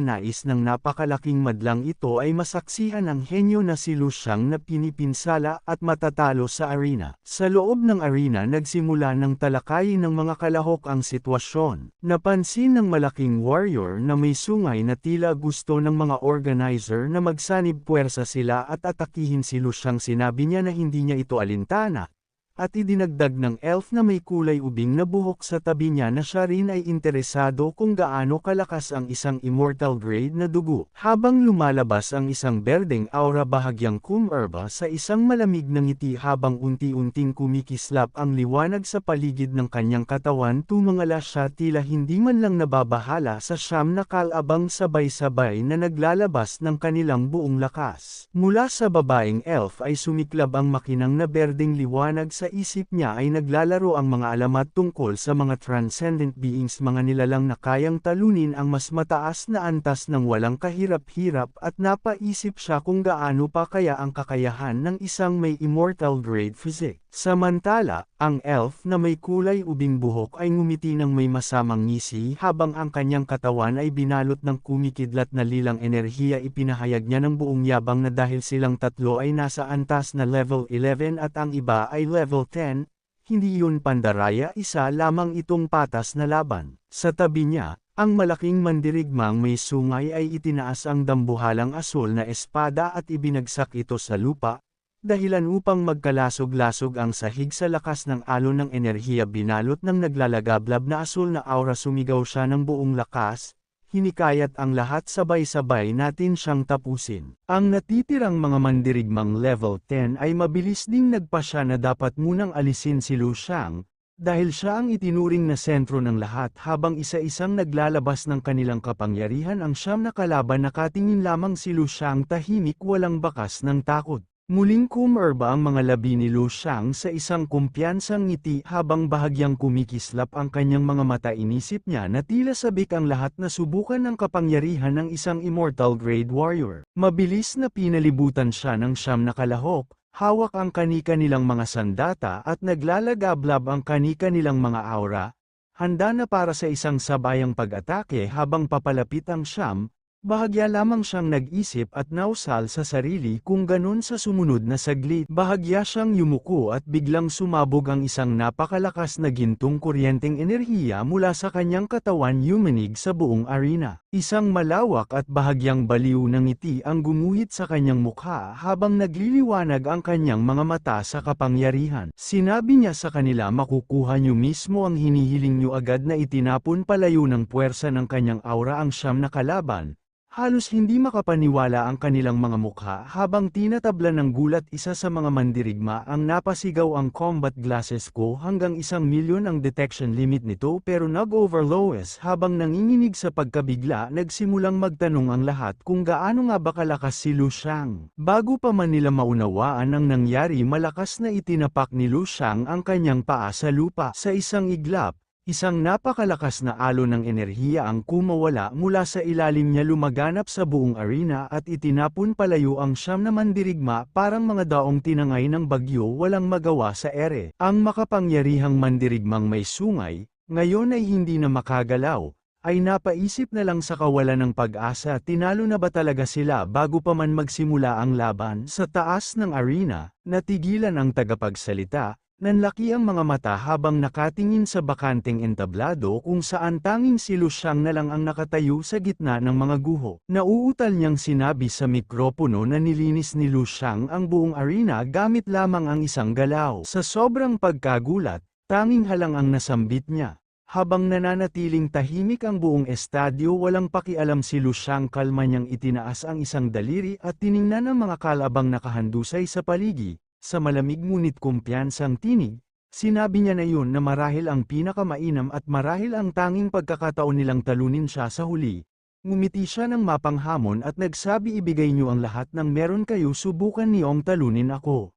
Speaker 1: nais ng napakalaking madlang ito ay masaksihan ang henyo na si Lu Xiang na pinipinsala at matatalo sa arena. Sa loob ng arena nagsimula ng talakayin ng mga kalahok ang sitwasyon. Napansin ng malaking warrior na may sungay na tila gusto ng mga organizer na magsanib puwersa sila at atakihin si Lu Xiang. Sinabi niya na hindi niya ito alintana, at idinagdag ng elf na may kulay ubing na buhok sa tabi niya na siya rin ay interesado kung gaano kalakas ang isang immortal grade na dugo. Habang lumalabas ang isang berdeng aura bahagyang kumerba sa isang malamig na ngiti habang unti-unting kumikislap ang liwanag sa paligid ng kanyang katawan, tumangala siya tila hindi man lang nababahala sa siyam na kalabang sabay-sabay na naglalabas ng kanilang buong lakas. Mula sa babaeng elf ay sumiklab ang makinang na berdeng liwanag. Sa isip niya ay naglalaro ang mga alamat tungkol sa mga transcendent beings, mga nilalang na kayang talunin ang mas mataas na antas ng walang kahirap-hirap, at napaisip siya kung gaano pa kaya ang kakayahan ng isang may immortal grade physique. Samantala, ang elf na may kulay ubing buhok ay ngumiti ng may masamang ngisi habang ang kanyang katawan ay binalot ng kumikidlat na lilang enerhiya. Ipinahayag niya ng buong yabang na dahil silang tatlo ay nasa antas na level 11 at ang iba ay level 10, hindi yun pandaraya, isa lamang itong patas na laban. Sa tabi niya, ang malaking mandirigmang may sungay ay itinaas ang dambuhalang asul na espada at ibinagsak ito sa lupa, dahilan upang magkalasog-lasog ang sahig sa lakas ng alon ng enerhiya. Binalot ng naglalagablab na asul na aura, sumigaw siya ng buong lakas, hinikayat ang lahat, sabay-sabay natin siyang tapusin. Ang natitirang mga mandirigmang level 10 ay mabilis ding nagpasya na dapat munang alisin si Lu Xiang, dahil siya ang itinuring na sentro ng lahat. Habang isa-isang naglalabas ng kanilang kapangyarihan ang siyam na kalaban, nakatingin lamang si Lu Xiang tahimik, walang bakas ng takot. Muling kumerba ang mga labi ni Lu Xiang sa isang kumpiyansang ngiti habang bahagyang kumikislap ang kanyang mga mata. Inisip niya na tila sabik ang lahat na subukan ng kapangyarihan ng isang immortal grade warrior. Mabilis na pinalibutan siya ng siyam na kalahok, hawak ang kani-kanilang mga sandata at naglalagablab ang kani-kanilang mga aura, handa na para sa isang sabayang pag-atake. Habang papalapit ang siyam, bahagya lamang siyang nag-isip at nausal sa sarili kung ganun sa sumunod na saglit. Bahagya siyang yumuko at biglang sumabog ang isang napakalakas na gintong kuryenteng enerhiya mula sa kanyang katawan, yumanig sa buong arena. Isang malawak at bahagyang baliw na ngiti ang gumuhit sa kanyang mukha habang nagliliwanag ang kanyang mga mata sa kapangyarihan. Sinabi niya sa kanila, makukuha niyo mismo ang hinihiling niyo. Agad na itinapon palayo ng puwersa ng kanyang aura ang siyam na kalaban. Halos hindi makapaniwala ang kanilang mga mukha habang tinatabla ng gulat isa sa mga mandirigma. Ang napasigaw, ang combat glasses ko, hanggang 1,000,000 ang detection limit nito, pero nag-overlowes. Habang nanginginig sa pagkabigla, nagsimulang magtanong ang lahat kung gaano nga ba kalakas si Lu Xiang. Bago pa man nila maunawaan ang nangyari, malakas na itinapak ni Lu Xiang ang kanyang paa sa lupa. Sa isang iglap, isang napakalakas na alon ng enerhiya ang kumawala mula sa ilalim niya, lumaganap sa buong arena at itinapon palayo ang siyam na mandirigma parang mga daong tinangay ng bagyo, walang magawa sa ere. Ang makapangyarihang mandirigmang may sungay, ngayon ay hindi na makagalaw, ay napaisip na lang sa kawalan ng pag-asa. Tinalo na ba talaga sila bago pa man magsimula ang laban? Sa taas ng arena, natigilan ang tagapagsalita. Nanlaki ang mga mata habang nakatingin sa bakanteng entablado kung saan tanging si Lu Xiang na lang ang nakatayo sa gitna ng mga guho. Nauutal niyang sinabi sa mikropono na nilinis ni Lu Xiang ang buong arena gamit lamang ang isang galaw. Sa sobrang pagkagulat, tanging halang ang nasambit niya. Habang nananatiling tahimik ang buong estadyo, walang pakialam si Lu Xiang, kalma niyang itinaas ang isang daliri at tiningnan ang mga kalabang nakahandusay sa paligid. Sa malamig ngunit kumpiyansang tinig, sinabi niya na yun na marahil ang pinakamainam at marahil ang tanging pagkakataon nilang talunin siya sa huli. Ngumiti siya ng mapanghamon at nagsabi, ibigay niyo ang lahat ng meron kayo, subukan niyong talunin ako.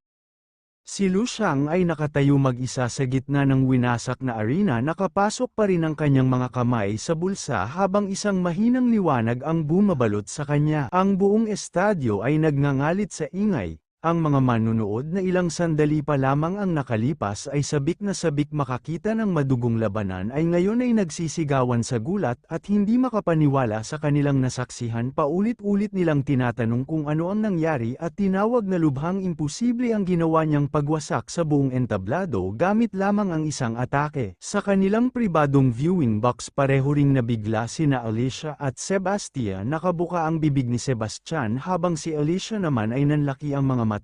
Speaker 1: Si Lu Xiang ay nakatayo mag-isa sa gitna ng winasak na arena, nakapasok pa rin ang kanyang mga kamay sa bulsa habang isang mahinang liwanag ang bumabalot sa kanya. Ang buong estadyo ay nagngangalit sa ingay. Ang mga manunood na ilang sandali pa lamang ang nakalipas ay sabik na sabik makakita ng madugong labanan ay ngayon ay nagsisigawan sa gulat at hindi makapaniwala sa kanilang nasaksihan. Paulit-ulit nilang tinatanong kung ano ang nangyari at tinawag na lubhang imposible ang ginawa niyang pagwasak sa buong entablado gamit lamang ang isang atake. Sa kanilang pribadong viewing box, pareho ring nabigla sina Alicia at Sebastian. Nakabuka ang bibig ni Sebastian habang si Alicia naman ay nanlaki ang mga mata.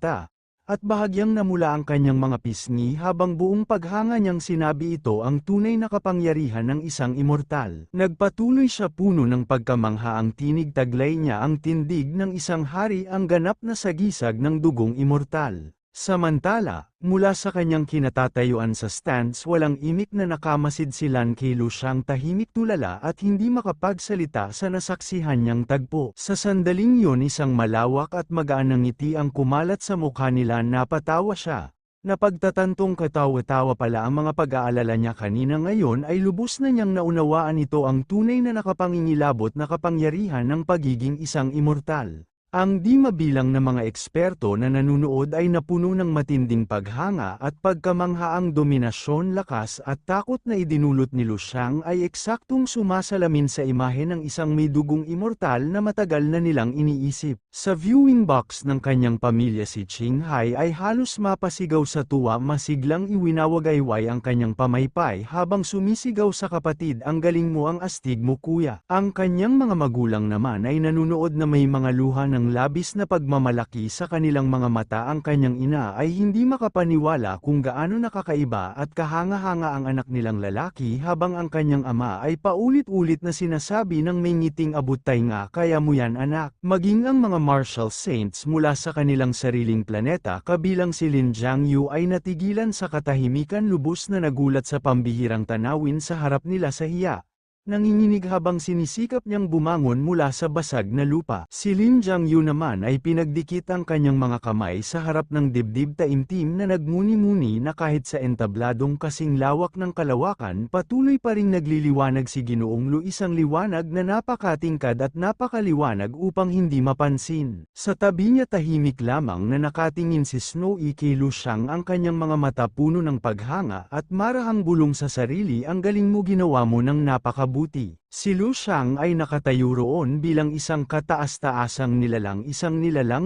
Speaker 1: at bahagyang namula ang kanyang mga pisngi habang buong paghanga niyang sinabi ito ang tunay na kapangyarihan ng isang immortal. Nagpatuloy siya puno ng pagkamangha ang tinig taglay niya ang tindig ng isang hari ang ganap na sagisag ng dugong immortal. Samantala, mula sa kanyang kinatatayuan sa stands walang imik na nakamasid si Lan Kailu siyang tahimik tulala at hindi makapagsalita sa nasaksihan niyang tagpo. Sa sandaling yun isang malawak at magaan na ngiti ang kumalat sa mukha nila napatawa siya. Napagtatantong katawa-tawa pala ang mga pag-aalala niya kanina ngayon ay lubos na niyang naunawaan ito ang tunay na nakapangingilabot na kapangyarihan ng pagiging isang immortal. Ang di mabilang na mga eksperto na nanunood ay napuno ng matinding paghanga at pagkamangha ang dominasyon, lakas at takot na idinulot ni Lu Xiang ay eksaktong sumasalamin sa imahe ng isang may dugong immortal na matagal na nilang iniisip. Sa viewing box ng kanyang pamilya si Qing Hai ay halos mapasigaw sa tuwa masiglang iwinawagayway ang kanyang pamaypay habang sumisigaw sa kapatid ang galing mo ang astig mo kuya. Ang kanyang mga magulang naman ay nanunood na may mga luha ng labis na pagmamalaki sa kanilang mga mata ang kanyang ina ay hindi makapaniwala kung gaano nakakaiba at kahanga-hanga ang anak nilang lalaki habang ang kanyang ama ay paulit-ulit na sinasabi ng may ngiting abutay nga kaya mo yan anak. Maging ang mga martial saints mula sa kanilang sariling planeta kabilang si Lin Jiangyu ay natigilan sa katahimikan lubos na nagulat sa pambihirang tanawin sa harap nila sa hiya. Nanginginig habang sinisikap niyang bumangon mula sa basag na lupa. Si Lin Jiangyu naman ay pinagdikit ang kanyang mga kamay sa harap ng dibdib taimtim na nagmuni-muni na kahit sa entabladong kasing lawak ng kalawakan patuloy pa ring nagliliwanag si Ginoong Lu isang liwanag na napakatingkad at napakaliwanag upang hindi mapansin. Sa tabi niya tahimik lamang na nakatingin si Snowy kay Lu Xiang ang kanyang mga mata puno ng paghanga at marahang bulong sa sarili ang galing mo ginawa mo ng napakabuti. Si Lu Xiang ay nakatayo roon bilang isang kataas-taasang nilalang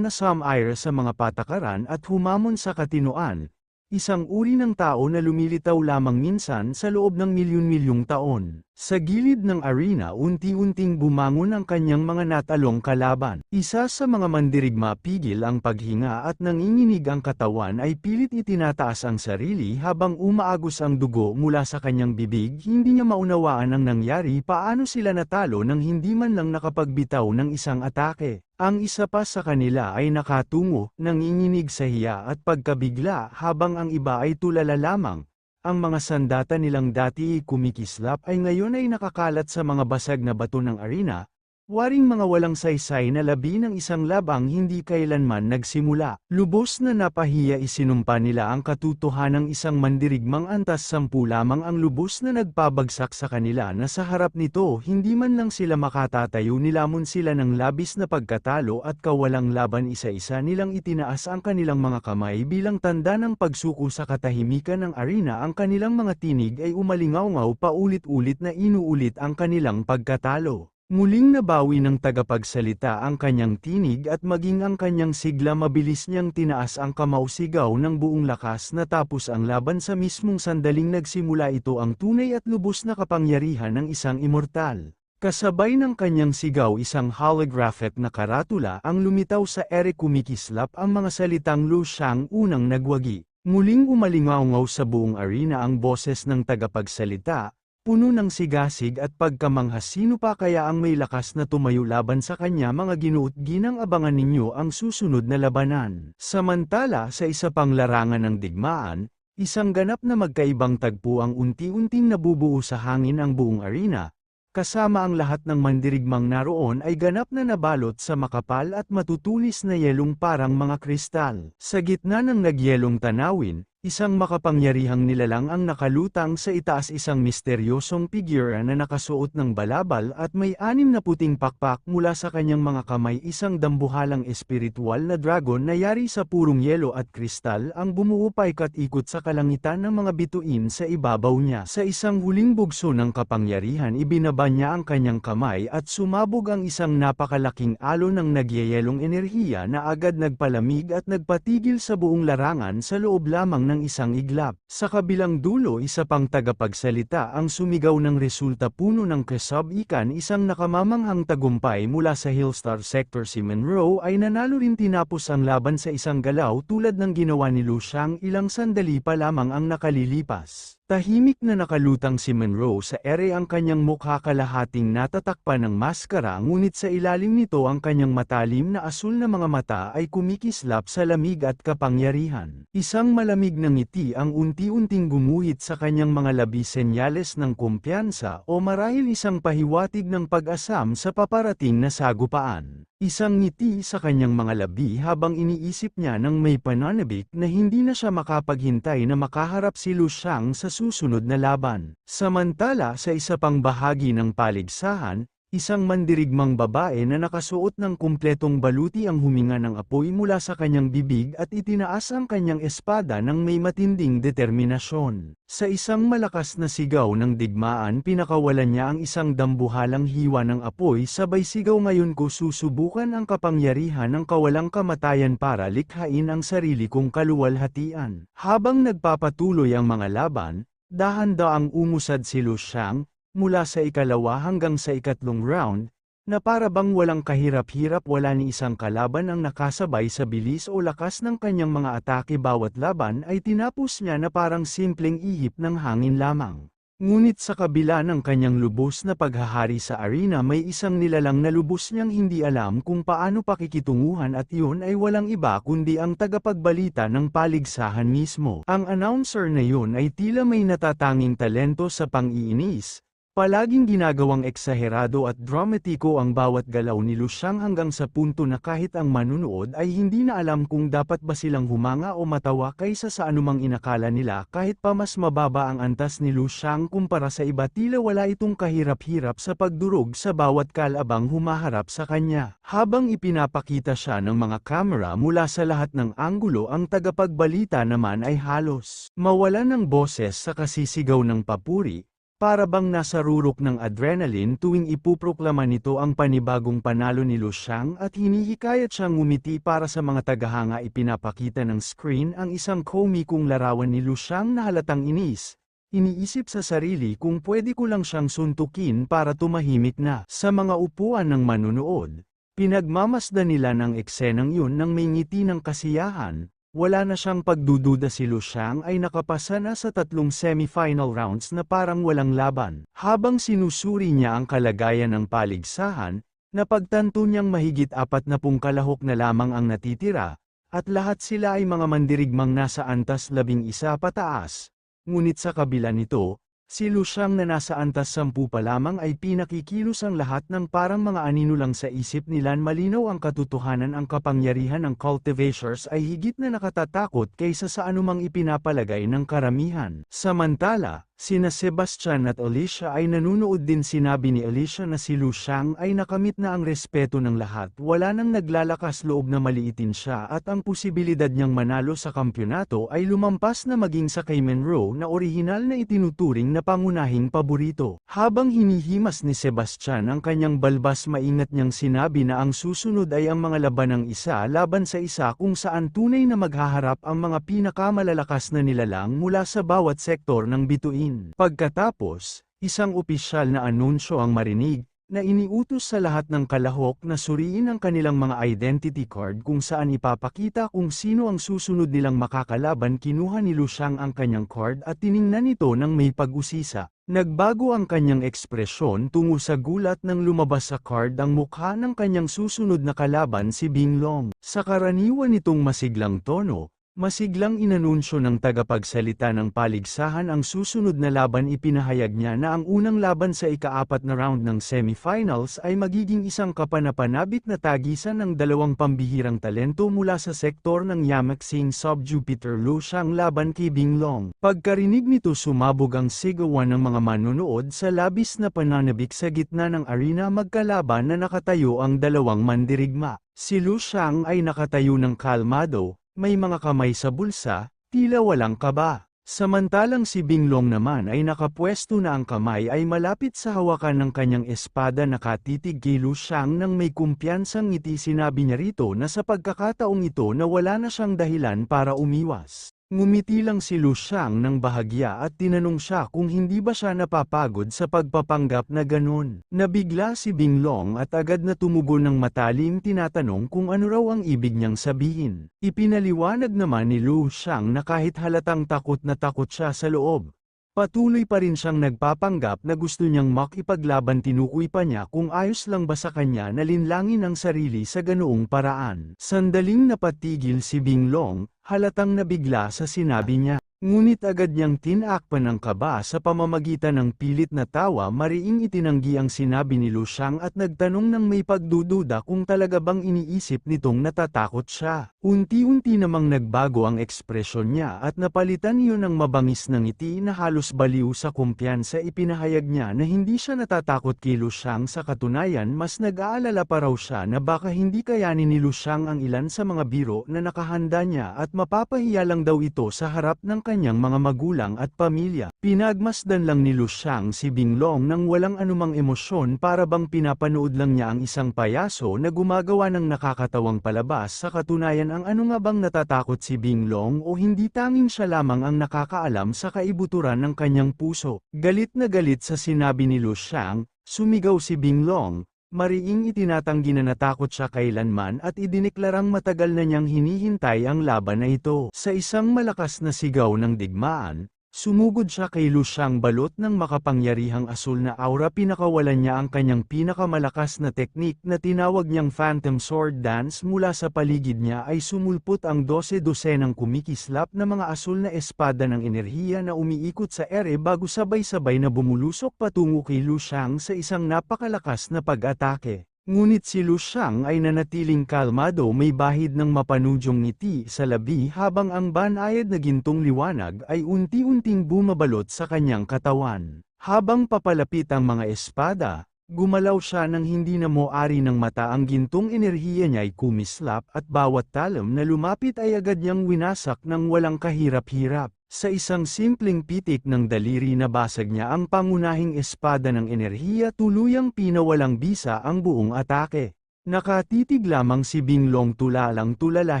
Speaker 1: na sumire sa mga patakaran at humamon sa katinoan, isang uri ng tao na lumilitaw lamang minsan sa loob ng milyon-milyong taon. Sa gilid ng arena unti-unting bumangon ang kanyang mga natalong kalaban. Isa sa mga mandirigma pigil ang paghinga at nanginginig ang katawan ay pilit itinataas ang sarili habang umaagos ang dugo mula sa kanyang bibig. Hindi niya maunawaan ang nangyari paano sila natalo nang hindi man lang nakapagbitaw ng isang atake. Ang isa pa sa kanila ay nakatungo, nanginginig sa hiya at pagkabigla habang ang iba ay tulala lamang. Ang mga sandata nilang dati kumikislap ay ngayon ay nakakalat sa mga basag na bato ng arena, waring mga walang saysay na labi ng isang labang hindi kailanman nagsimula. Lubos na napahiya isinumpa nila ang katotohanang isang mandirigmang antas 10 lamang ang lubos na nagpabagsak sa kanila na sa harap nito hindi man lang sila makatatayo nilamon sila ng labis na pagkatalo at kawalang laban isa-isa nilang itinaas ang kanilang mga kamay bilang tanda ng pagsuko sa katahimikan ng arena ang kanilang mga tinig ay umalingaw-ngaw paulit-ulit na inuulit ang kanilang pagkatalo. Muling nabawi ng tagapagsalita ang kanyang tinig at maging ang kanyang sigla mabilis niyang tinaas ang kamausigaw ng buong lakas natapos ang laban sa mismong sandaling nagsimula ito ang tunay at lubos na kapangyarihan ng isang immortal. Kasabay ng kanyang sigaw isang holographic na karatula ang lumitaw sa ere kumikislap ang mga salitang Lu Xiang unang nagwagi. Muling umalingaw-ngaw sa buong arena ang boses ng tagapagsalita. Puno ng sigasig at pagkamangha sino pa kaya ang may lakas na tumayo laban sa kanya mga ginuot ginang abangan ninyo ang susunod na labanan. Samantala sa isa pang larangan ng digmaan, isang ganap na magkaibang tagpo ang unti-unting nabubuo sa hangin ang buong arena. Kasama ang lahat ng mandirigmang naroon ay ganap na nabalot sa makapal at matutulis na yelong parang mga kristal. Sa gitna ng nagyelong tanawin, isang makapangyarihang nilalang ang nakalutang sa itaas isang misteryosong figura na nakasuot ng balabal at may 6 na puting pakpak mula sa kanyang mga kamay isang dambuhalang espiritual na dragon na yari sa purong yelo at kristal ang bumuo paikat-ikot sa kalangitan ng mga bituin sa ibabaw niya. Sa isang huling bugso ng kapangyarihan ibinaba niya ang kanyang kamay at sumabog ang isang napakalaking alon ng nagyayelong enerhiya na agad nagpalamig at nagpatigil sa buong larangan sa loob lamang ng isang iglap. Sa kabilang dulo isa pang tagapagsalita ang sumigaw ng resulta puno ng kasabikan isang nakamamanghang tagumpay mula sa Hillstar Sector. Si Monroe ay nanalo rin tinapos ang laban sa isang galaw tulad ng ginawa ni Lu Xiang ilang sandali pa lamang ang nakalilipas. Tahimik na nakalutang si Monroe sa ere ang kanyang mukha kalahating natatakpan ng maskara ngunit sa ilalim nito ang kanyang matalim na asul na mga mata ay kumikislap sa lamig at kapangyarihan. Isang malamig na ngiti ang unti-unting gumuhit sa kanyang mga labi senyales ng kumpiyansa o marahil isang pahiwatig ng pag-asam sa paparating na sagupaan. Isang ngiti sa kanyang mga labi habang iniisip niya ng may pananabik na hindi na siya makapaghintay na makaharap si Lu Xiang sa susunod na laban. Samantala sa isa pang bahagi ng paligsahan, isang mandirigmang babae na nakasuot ng kumpletong baluti ang huminga ng apoy mula sa kanyang bibig at itinaas ang kanyang espada ng may matinding determinasyon. Sa isang malakas na sigaw ng digmaan pinakawalan niya ang isang dambuhalang hiwa ng apoy sabay sigaw ngayon ko susubukan ang kapangyarihan ng kawalang kamatayan para likhain ang sarili kong kaluwalhatian. Habang nagpapatuloy ang mga laban, dahan-daang umusad si Lu Xiang, mula sa ikalawa hanggang sa ikatlong round, na para bang walang kahirap-hirap wala ni isang kalaban ang nakasabay sa bilis o lakas ng kanyang mga atake bawat laban ay tinapos niya na parang simpleng ihip ng hangin lamang. Ngunit sa kabila ng kanyang lubos na paghahari sa arena may isang nilalang na lubos niyang hindi alam kung paano pakikitunguhan at iyon ay walang iba kundi ang tagapagbalita ng paligsahan mismo. Ang announcer na yun ay tila may natatanging talento sa pang-iinis. Palaging ginagawang eksaherado at dramatiko ang bawat galaw ni Lu Xiang hanggang sa punto na kahit ang manunood ay hindi na alam kung dapat ba silang humanga o matawa kaysa sa anumang inakala nila kahit pa mas mababa ang antas ni Lu Xiang kumpara sa iba tila wala itong kahirap-hirap sa pagdurog sa bawat kalabang humaharap sa kanya. Habang ipinapakita siya ng mga kamera mula sa lahat ng anggulo ang tagapagbalita naman ay halos mawala ng boses sa kasisigaw ng papuri. Para bang nasa rurok ng adrenaline tuwing ipuproklama nito ang panibagong panalo ni Lu Xiang at hinihikayat siyang ngumiti para sa mga tagahanga ipinapakita ng screen ang isang komikong larawan ni Lu Xiang na halatang inis. Iniisip sa sarili kung pwede ko lang siyang suntukin para tumahimik na. Sa mga upuan ng manunood, pinagmamasdan nila ng eksenang yun ng may ngiti ng kasiyahan. Wala na siyang pagdududa si Lu Xiang ay nakapasa na sa 3 semifinal rounds na parang walang laban. Habang sinusuri niya ang kalagayan ng paligsahan, napagtanto niyang mahigit 40 kalahok na lamang ang natitira, at lahat sila ay mga mandirigmang nasa antas 11 pataas. Ngunit sa kabila nito, si Lu Xiang na nasa antas 10 pa lamang ay pinakikilos ang lahat ng parang mga anino lang sa isip nila. Malinaw ang katotohanan ang kapangyarihan ng cultivators ay higit na nakatatakot kaysa sa anumang ipinapalagay ng karamihan. Samantala, sina Sebastian at Alicia ay nanunood din. Sinabi ni Alicia na si Lu Xiang ay nakamit na ang respeto ng lahat. Wala nang naglalakas loob na maliitin siya at ang posibilidad niyang manalo sa kampyonato ay lumampas na maging sa kay Monroe na orihinal na itinuturing na pangunahing paborito. Habang hinihimas ni Sebastian ang kanyang balbas maingat niyang sinabi na ang susunod ay ang mga labanang isa laban sa isa kung saan tunay na maghaharap ang mga pinakamalalakas na nilalang mula sa bawat sektor ng bituin. Pagkatapos, isang opisyal na anunsyo ang marinig, na iniutos sa lahat ng kalahok na suriin ang kanilang mga identity card kung saan ipapakita kung sino ang susunod nilang makakalaban. Kinuha ni Lu Xiang ang kanyang card at tiningnan ito ng may pag-usisa. Nagbago ang kanyang ekspresyon tungo sa gulat nang lumabas sa card ang mukha ng kanyang susunod na kalaban si Bing Long. Sa karaniwan nitong masiglang tono, masiglang inanunsyo ng tagapagsalita ng paligsahan ang susunod na laban. Ipinahayag niya na ang unang laban sa ika-4 na round ng semifinals ay magiging isang kapanapanabik na tagisan ng dalawang pambihirang talento mula sa sektor ng Yamaksing Sub-Jupiter. Lu Xiang laban kay Bing Long. Pagkarinig nito sumabog ang sigawan ng mga manonood sa labis na pananabik sa gitna ng arena. Magkalaban na nakatayo ang dalawang mandirigma. Si Lu Xiang ay nakatayo ng kalmado, may mga kamay sa bulsa, tila walang kaba. Samantalang si Bing Long naman ay nakapwesto na ang kamay ay malapit sa hawakan ng kanyang espada. Nakatitig kay Lu Xiang ng may kumpiyansang ngiti. Sinabi niya rito na sa pagkakataong ito na wala na siyang dahilan para umiwas. Ngumiti lang si Lu Xiang ng bahagya at tinanong siya kung hindi ba siya napapagod sa pagpapanggap na ganun. Nabigla si Binglong at agad na tumubo ng matalim tinatanong kung ano raw ang ibig niyang sabihin. Ipinaliwanag naman ni Lu Xiang na kahit halatang takot na takot siya sa loob, patuloy pa rin siyang nagpapanggap na gusto niyang makipaglaban. Tinukoy pa niya kung ayos lang ba sa kanya na linlangin ang sarili sa ganoong paraan. Sandaling napatigil si Binglong, halatang nabigla sa sinabi niya. Ngunit agad niyang tinakpan ang kaba sa pamamagitan ng pilit na tawa. Mariing itinanggi ang sinabi ni Lu Xiang at nagtanong ng may pagdududa kung talaga bang iniisip nitong natatakot siya. Unti-unti namang nagbago ang ekspresyon niya at napalitan iyon ng mabangis na ngiti na halos baliw sa kumpiyansa. Ipinahayag niya na hindi siya natatakot kay Lu Xiang. Sa katunayan, mas nag-aalala pa raw siya na baka hindi kayanin ni Lu Xiang ang ilan sa mga biro na nakahanda niya at mapapahiya lang daw ito sa harap ng kanyang mga magulang at pamilya. Pinagmasdan lang ni Lu Xiang si Binglong nang walang anumang emosyon, para bang pinapanood lang niya ang isang payaso na gumagawa ng nakakatawang palabas. Sa katunayan, ang ano nga bang natatakot si Binglong o hindi tanging siya lamang ang nakakaalam sa kaibuturan ng kanyang puso. Galit na galit sa sinabi ni Lu Xiang, sumigaw si Binglong. Mariing itinatanggi na natakot siya kailanman at idineklarang matagal na niyang hinihintay ang laban na ito. Sa isang malakas na sigaw ng digmaan, sumugod siya kay Lu Xiang balot ng makapangyarihang asul na aura. Pinakawalan niya ang kanyang pinakamalakas na teknik na tinawag niyang Phantom Sword Dance. Mula sa paligid niya ay sumulpot ang 12-dosenang kumikislap na mga asul na espada ng enerhiya na umiikot sa ere bago sabay-sabay na bumulusok patungo kay Lu Xiang sa isang napakalakas na pag-atake. Ngunit si Lu Xiang ay nanatiling kalmado, may bahid ng mapanudyong ngiti sa labi habang ang banayad na gintong liwanag ay unti-unting bumabalot sa kanyang katawan. Habang papalapit ang mga espada, gumalaw siya nang hindi na moari ng mata. Ang gintong enerhiya niya ay kumislap at bawat talam na lumapit ay agad niyang winasak ng walang kahirap-hirap. Sa isang simpleng pitik ng daliri nabasag niya ang pangunahing espada ng enerhiya, tuluyang pinawalang bisa ang buong atake. Nakatitig lamang si Binglong tulalang-tulala,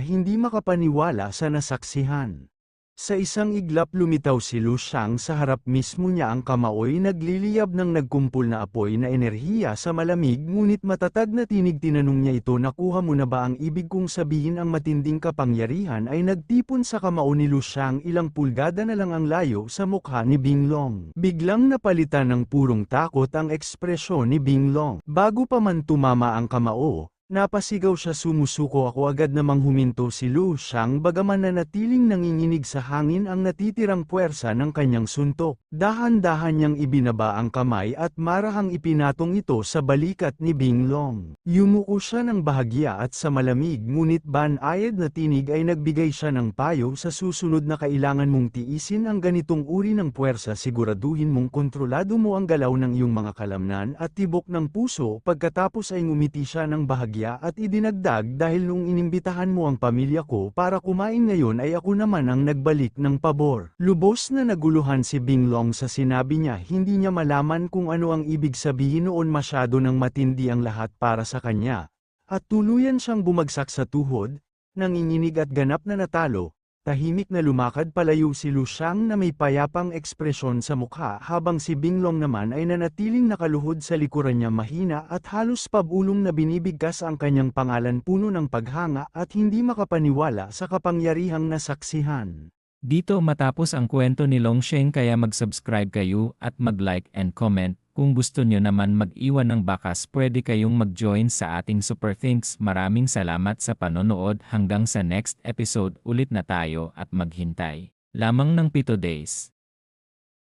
Speaker 1: hindi makapaniwala sa nasaksihan. Sa isang iglap lumitaw si Lu Xiang sa harap mismo niya. Ang kamaoy nagliliyab ng nagkumpol na apoy na enerhiya sa malamig ngunit matatag na tinig. Tinanong niya ito, nakuha mo na ba ang ibig kong sabihin? Ang matinding kapangyarihan ay nagtipon sa kamao ni Lu Xiang. Ilang pulgada na lang ang layo sa mukha ni Binglong. Biglang napalitan ng purong takot ang ekspresyon ni Binglong. Bago pa man tumama ang kamao, napasigaw siya, sumusuko ako. Agad namang huminto si Lu Xiang, bagaman nanatiling nanginginig sa hangin ang natitirang puwersa ng kanyang suntok. Dahan-dahan niyang ibinaba ang kamay at marahang ipinatong ito sa balikat ni Binglong. Yumuko siya ng bahagya at sa malamig ngunit banayad na tinig ay nagbigay siya ng payo, sa susunod na kailangan mong tiisin ang ganitong uri ng puwersa. Siguraduhin mong kontrolado mo ang galaw ng iyong mga kalamnan at tibok ng puso. Pagkatapos ay ngumiti siya ng bahagya at idinagdag, dahil nung inimbitahan mo ang pamilya ko para kumain ngayon ay ako naman ang nagbalik ng pabor. Lubos na naguluhan si Binglong sa sinabi niya. Hindi niya malaman kung ano ang ibig sabihin noon. Masyado nang matindi ang lahat para sa kanya, at tuluyan siyang bumagsak sa tuhod, nanginginig at ganap na natalo. Tahimik na lumakad palayo si Lu Xiang na may payapang ekspresyon sa mukha, habang si Binglong naman ay nanatiling nakaluhod sa likuran niya. Mahina at halos pabulong na binibigkas ang kanyang pangalan, puno ng paghanga at hindi makapaniwala sa kapangyarihang nasaksihan.
Speaker 2: Dito matapos ang kwento ni Long Sheng, kaya mag-subscribe kayo at mag-like and comment. Kung gusto nyo naman mag-iwan ng bakas, pwede kayong mag-join sa ating Super Thanks. Maraming salamat sa panonood. Hanggang sa next episode ulit na tayo at maghintay lamang ng 7 days.